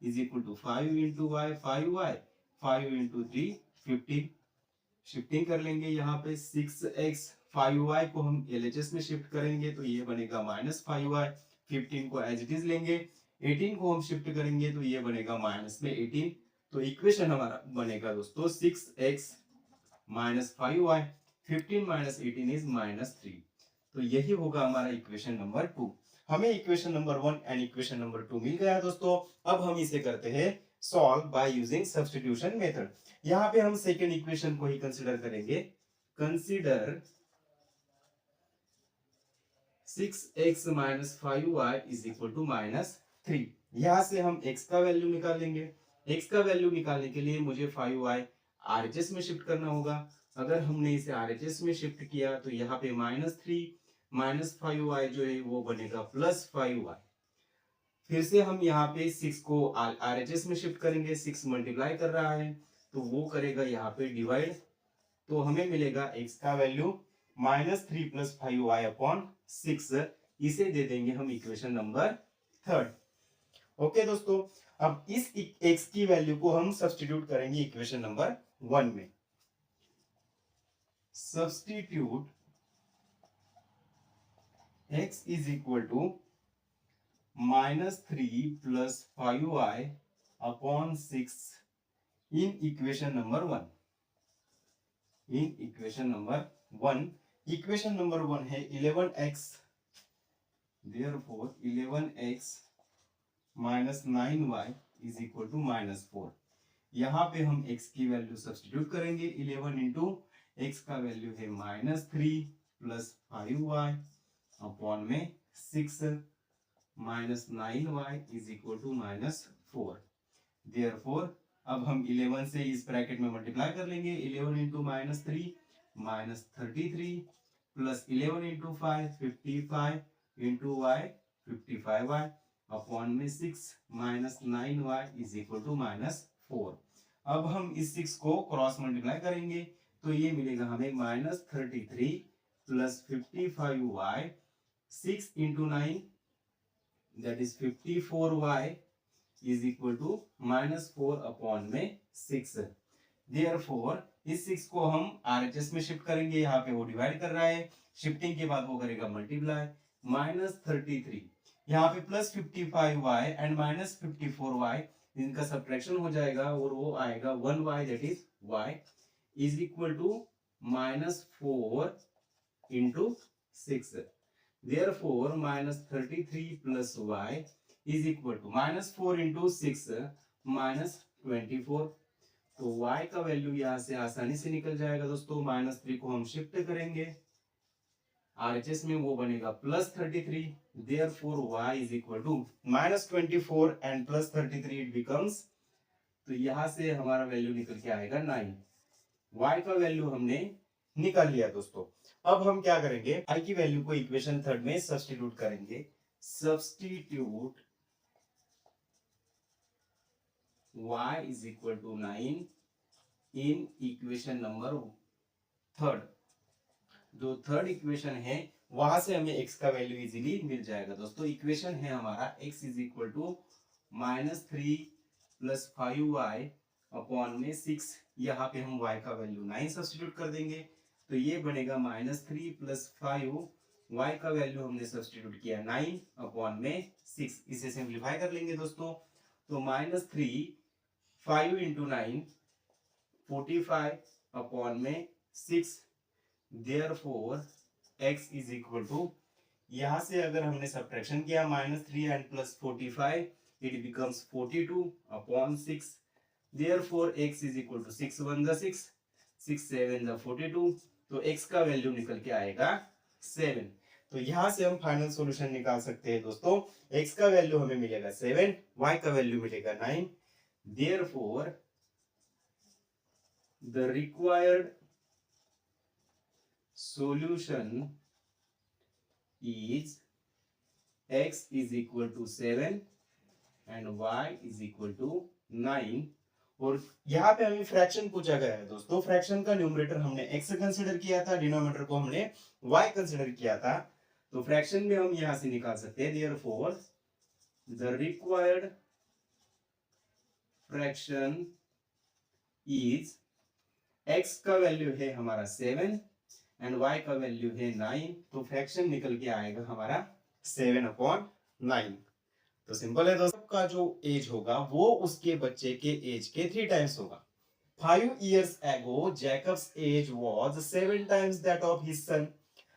is equal to 5 into Y 5y, 5 into 3 15। Shifting कर लेंगे, यहाँ पे 6x 5y को हम LHS में शिफ्ट करेंगे तो ये बनेगा माइनस 5y, 15 को एज इट इज लेंगे, 18 को हम शिफ्ट करेंगे तो ये बनेगा माइनस में 18। तो इक्वेशन हमारा बनेगा दोस्तों 6x minus 5y, 15 minus 18 is minus 3। तो यही होगा हमारा इक्वेशन नंबर 2। हमें equation number 1 and equation number 2 मिल गया दोस्तों। अब हम इसे करते हैं solve by using substitution method. यहाँ पे हम सेकेंड इक्वेशन को ही कंसिडर करेंगे। Consider 6x minus 5y is equal to minus 3। यहाँ से हम x का वैल्यू निकाल लेंगे। x का वैल्यू निकालने के लिए मुझे 5y RHS में शिफ्ट करना होगा। अगर हमने इसे RHS में शिफ्ट किया तो यहाँ पे माइनस 3 माइनस 5y जो है वो बनेगा प्लस 5y। फिर से हम यहाँ पे 6 को RHS में शिफ्ट करेंगे, 6 मल्टीप्लाई कर रहा है तो वो करेगा यहाँ पे डिवाइड, तो हमें मिलेगा x का value minus 3 plus 5y upon 6। इसे दे देंगे हम इक्वेशन नंबर 3। ओके दोस्तों, अब इस x की वैल्यू को हम सब्स्टिट्यूट करेंगे इक्वेशन नंबर 1 में। Substitute x is equal to minus 3 plus 5y upon 6 in equation number 1। In equation number 1, equation number 1 है 11x, therefore 11x minus 9y is equal to minus 4। यहाँ पे हम x की value substitute करेंगे। 11 into x का value है minus 3 plus 5y upon में 6 minus 9y is equal to minus 4। Therefore अब हम 11 से इस ब्रैकेट में मल्टीप्लाई कर लेंगे। 11 into minus 3 minus 33 plus 11 into 5 55 into y 55y upon में 6 minus 9y is equal to minus 4। अब हम इस 6 को क्रॉस मल्टीप्लाई करेंगे तो ये मिलेगा हमें minus 33 plus 55y, 6 into 9 that is 54y is equal to -4/6। Therefore इस 6 को हम RHS में शिफ्ट करेंगे, यहाँ पे वो डिवाइड कर रहा है, शिफ्टिंग के बाद वो करेगा मल्टीप्लाई, -33 यहाँ पे +55y एंड -54y, इनका सब्ट्रैक्शन हो जाएगा और वो आएगा 1y, that is y is equal to -4 into 6। Therefore, -33 plus y is equal to -4 into 6 -24। तो y का वैल्यू यहाँ से आसानी से निकल जाएगा दोस्तों। -3 को हम शिफ्ट करेंगे, RHS में वो बनेगा +33। Therefore, y is equal to -24 and +33 it becomes, तो यहाँ से हमारा वैल्यू निकल के आएगा 9। y का वैल्यू हमने निकाल लिया दोस्तों। अब हम क्या करेंगे, i की वैल्यू को इक्वेशन थर्ड में सब्स्टिट्यूट करेंगे। Substitute y is equal to 9 in equation number third. जो थर्ड इक्वेशन है वहां से हमें x का वैल्यू इजीली मिल जाएगा दोस्तों। इक्वेशन है हमारा x is equal to -3 + 5y upon में 6, यहाँ पे हम y का वैल्यू 9 सब्स्टिट्यूट कर देंगे, तो ये बनेगा -3 + 5, y का वैल्यू हमने सब्स्टिट्यूट किया 9 अपॉन में 6। इसे सिंप्लीफाई कर लेंगे दोस्तों, तो -3 5 × 9 45 अपॉन में 6। Therefore x is equal to, यहाँ से अगर हमने सब्ट्रैक्शन किया -3 and +45 it becomes 42 upon 6। Therefore x is equal to 6 1 = 6, 6 7 = 42, तो x का वैल्यू निकल के आएगा 7। तो यहाँ से हम फाइनल सॉल्यूशन निकाल सकते हैं दोस्तों। x का वैल्यू हमें मिलेगा 7, y का वैल्यू मिलेगा 9। Therefore the required solution is x is equal to 7 and y is equal to 9। और यहाँ पे हमें फ्रैक्शन पूछा गया है दोस्तों। फ्रैक्शन का न्यूमरेटर हमने x कंसीडर किया था, डिनोमिनेटर को हमने y कंसीडर किया था, तो फ्रैक्शन में हम यहाँ से निकाल सकते हैं। Therefore the required fraction is, x का वैल्यू है हमारा 7 एंड y का वैल्यू है 9, तो फ्रैक्शन निकल के आएगा हमारा 7/9। तो सिंपल है दोस्तों, का जो एज होगा वो उसके बच्चे के एज के 3 टाइम्स होगा। 5 years ago Jacob's age was 7 times that of his son.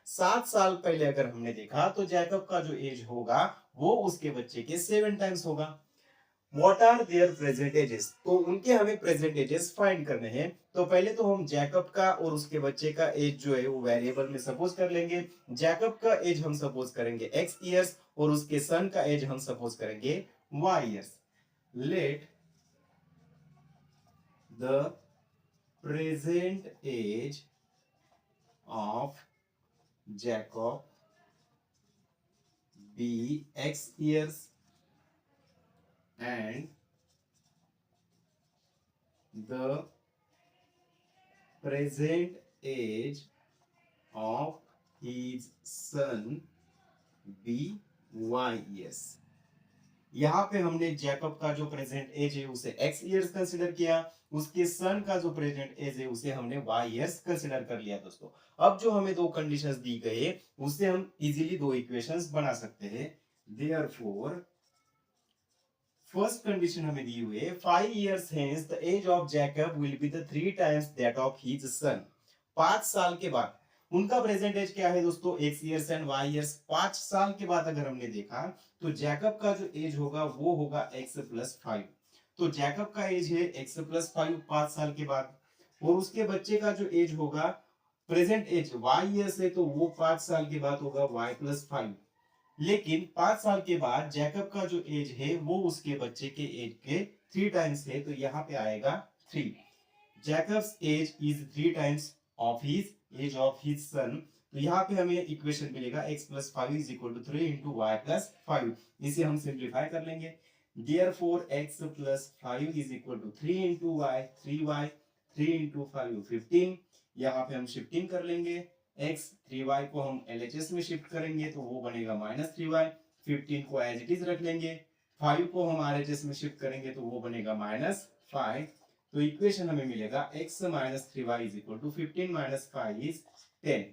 7 साल पहले अगर हमने देखा तो जैकब का जो एज होगा वो उसके बच्चे के 7 टाइम्स होगा। What are their present ages? तो उनके हमें प्रेजेंट एजेस फाइंड करने हैं। तो पहले तो हम जैकब का और उसके बच्चे का एज जो है वो वेरिएबल में सपोज कर लेंगे। जैकब का एज हम सपोज करेंगे x इयर्स और उसके सन का एज हम सपोज करेंगे y years. Let the present age of Jacob be x years and the present age of his son be y years। यहाँ पे हमने जैकब का जो प्रेजेंट एज है उसे x इयर्स कंसिडर किया, उसके सन का जो प्रेजेंट एज है उसे हमने y इयर्स कंसिडर कर लिया दोस्तों। अब जो हमें दो कंडीशंस दी गई उससे हम इजीली दो इक्वेशंस बना सकते हैं। देयरफॉर फर्स्ट कंडीशन हमें दी हुई है 5 years hence the age of Jacob will be the 3 times that of his son। 5 साल के बाद उनका प्रेजेंट एज क्या है दोस्तों, x years and y years। 5 साल के बाद अगर हमने देखा तो जैकब का जो एज होगा वो होगा x + 5। तो जैकब का एज है x + 5 5 साल के बाद, और उसके बच्चे का जो एज होगा प्रेजेंट एज y years है तो वो 5 साल के बाद होगा y + 5। लेकिन 5 साल के बाद जैकब का जो एज है वो उसके बच्चे के एज के 3 टाइम्स है, तो यहाँ पे आएगा 3। Jacob's age is 3 times of his age of his son. तो यहाँ पे हमें इक्वेशन मिलेगा x + 5 = 3 × y + 5। इसे हम सिंप्लीफाई कर लेंगे। Therefore x + 5 = 3 × y 3y 3 × 5 15। यहाँ पे हम शिफ्टिंग कर लेंगे, x 3y को हम LHS में शिफ्ट करेंगे तो वो बनेगा -3y, 15 को एज इट इज रख लेंगे, 5 को हम RHS में शिफ्ट करेंगे तो वो बनेगा -5। तो इक्वेशन हमें मिलेगा x minus 3y is equal to 15 minus 5 is 10।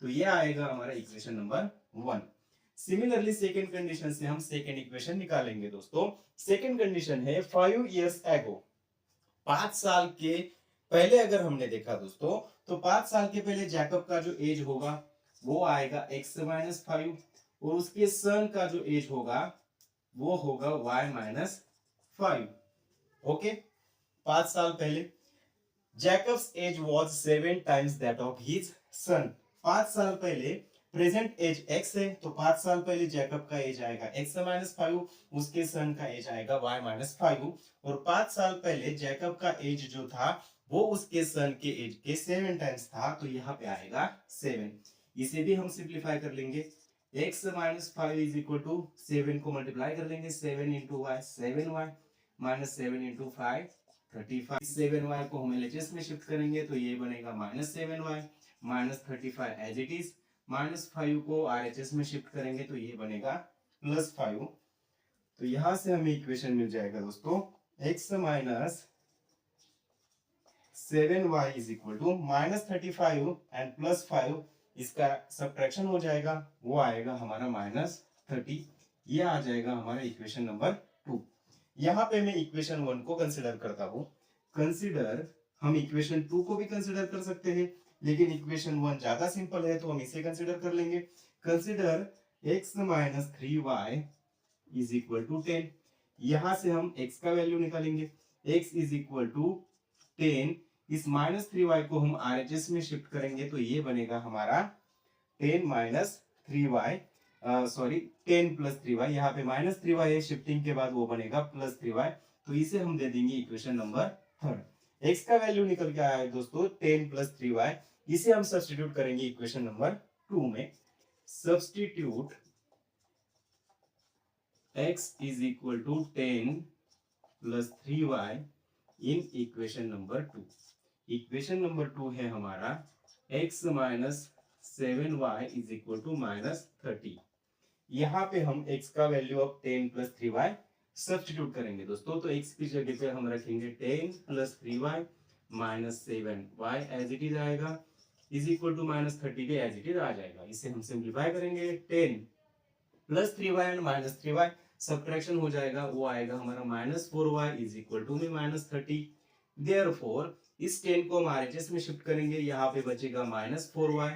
तो ये आएगा हमारा equation number 1। Similarly second condition से हम सेकेंड इक्वेशन निकालेंगे दोस्तों। सेकेंड कंडीशन है 5 इयर्स एगो, 5 साल के पहले अगर हमने देखा दोस्तों, तो 5 साल के पहले जैकब का जो एज होगा वो आएगा x माइनस 5, और उसके सन का जो एज होगा वो होगा y माइनस 5। ओके, 5 साल पहले Jacob's age was 7 times that of his son. 5 साल पहले प्रेजेंट एज x है, तो 5 साल पहले जैकब का एज आएगा x माइनस 5, उसके सन का एज आएगा y माइनस 5, और 5 साल पहले जैकब का एज जो था वो उसके सन के एज के 7 टाइम्स था, तो यहाँ पे आएगा 7। इसे भी हम सिंप्लीफाई कर लेंगे। x minus 5 is equal to 7 को मल्टीप्लाई कर लेंगे, 7 into Y 7y minus 7 into 5 35। 7y को हम LHS में शिफ्ट करेंगे तो ये बनेगा -7y minus 35 as it is, -5 को RHS में शिफ्ट करेंगे तो ये बनेगा +5। तो यहां से हमें इक्वेशन मिल जाएगा दोस्तों x minus 7y is equal to -35 and +5, इसका सब्ट्रैक्शन हो जाएगा, वो आएगा हमारा -30। ये आ जाएगा हमारा इक्वेशन नंबर 2। यहाँ पे मैं इक्वेशन 1 को कंसिडर करता हूँ। कंसिडर, हम इक्वेशन 2 को भी कंसिडर कर सकते हैं, लेकिन इक्वेशन 1 ज्यादा सिंपल है तो हम इसे कंसिडर कर लेंगे। Consider x minus 3y is equal to 10। यहां से हम x का वैल्यू निकालेंगे, x इज इक्वल टू 10। इस -3y को हम RHS में शिफ्ट करेंगे तो ये बनेगा हमारा 10 minus 3y, sorry 10 plus 3y, यहाँ पे -3y है, शिफ्टिंग के बाद वो बनेगा +3y। तो इसे हम दे देंगे इक्वेशन नंबर 3। x का वैल्यू निकल के आया है दोस्तों 10 प्लस 3y, इसे हम सब्स्टिट्यूट करेंगे इक्वेशन नंबर 2 में। Substitute x is equal to 10 plus 3y in equation number 2। Equation number 2 है हमारा x minus 7y is equal to -30। यहाँ पे हम x का वैल्यू अब 10 प्लस 3y सब्स्टिट्यूट करेंगे दोस्तों। तो x की जगह पे हम रखेंगे 10 plus 3y minus 7y as it is आएगा, इज इक्वल टू -30 के एज इट इज आ जाएगा। इसे हम सिंप्लीफाई करेंगे, 10 plus 3y and minus 3y subtraction हो जाएगा, वो आएगा हमारा -4y इज इक्वल टू में -30। देयरफॉर इस 10 को हम RHS में शिफ्ट करेंगे, यहाँ पे बचेगा -4y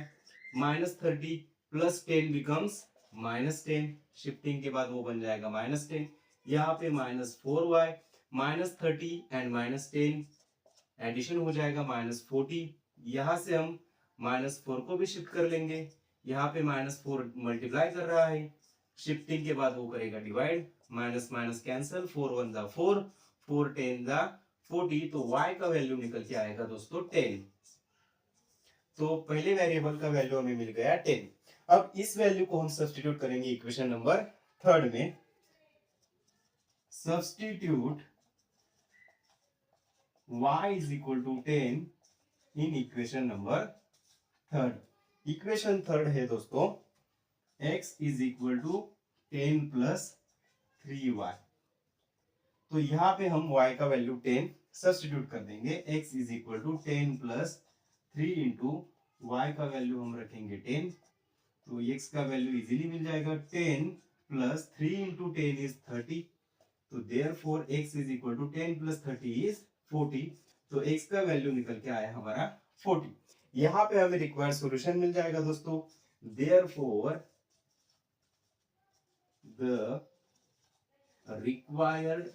-30 प्लस 10 बिकम्स -10, शिफ्टिंग के बाद वो बन जाएगा -10। यहाँ पे -4y -30 एंड -10 एडिशन हो जाएगा -40। यहाँ से हम -4 को भी शिफ्ट कर लेंगे, यहाँ पे -4 मल्टीप्लाई कर रहा है, शिफ्टिंग के बाद वो करेगा डिवाइड, माइनस माइनस कैंसल, 4 1 जा 4, 4 10 जा 40। तो y का वैल्यू निकल के आएगा दोस्तों 10। तो पहले वेरिएबल का वैल्यू हमें मिल गया 10। अब इस वैल्यू को हम सब्स्टिट्यूट करेंगे इक्वेशन नंबर 3 में। Substitute y is equal to 10 in equation number 3। Equation 3 है दोस्तों x is equal to 10 plus 3y। तो यहाँ पे हम y का वैल्यू 10 सब्स्टिट्यूट कर देंगे, x is equal to 10 plus 3 into y का वैल्यू हम रखेंगे 10, तो x का वैल्यू इजीली मिल जाएगा, 10 प्लस 3 इंटू 10 इज 30। तो therefore x is equal to 10 plus 30 is 40। तो x का वैल्यू निकल के आया हमारा 40। यहाँ पे हमें रिक्वायर्ड सॉल्यूशन मिल जाएगा दोस्तों। Therefore the required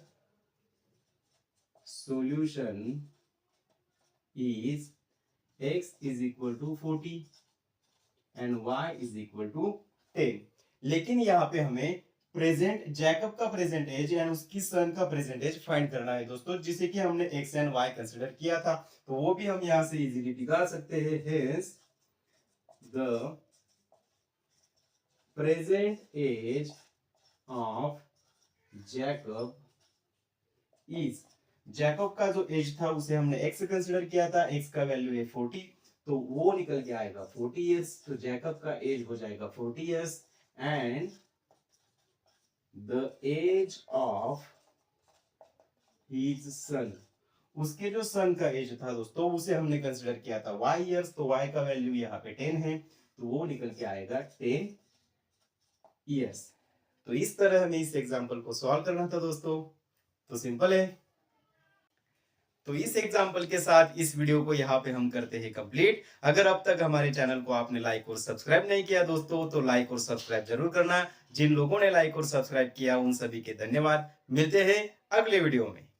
solution is x is equal to 40 and y is equal to 10। लेकिन यहाँ पे हमें प्रेजेंट जैकब का प्रेजेंट एज एंड उसकी सन का प्रेजेंट एज फाइंड करना है दोस्तों, जिसे कि हमने x एंड y कंसीडर किया था, तो वो भी हम यहाँ से इजीली निकाल सकते हैं। Hence the present age of Jacob is, Jacob का जो एज था उसे हमने x कंसीडर किया था, x का वैल्यू है 40, तो वो निकल के आएगा 40 इयर्स। तो जैकब का एज हो जाएगा 40 years and the age of his son, उसके जो सन का एज था दोस्तों उसे हमने कंसिडर किया था y ईयर्स, तो y का वैल्यू यहाँ पे 10 है, तो वो निकल के आएगा 10 ईयर्स। तो इस तरह हमें इस एग्जाम्पल को सॉल्व करना था दोस्तों, तो सिंपल है। तो इस एग्जाम्पल के साथ इस वीडियो को यहाँ पे हम करते हैं कंप्लीट। अगर अब तक हमारे चैनल को आपने लाइक और सब्सक्राइब नहीं किया दोस्तों, तो लाइक और सब्सक्राइब जरूर करना। जिन लोगों ने लाइक और सब्सक्राइब किया उन सभी के धन्यवाद। मिलते हैं अगले वीडियो में।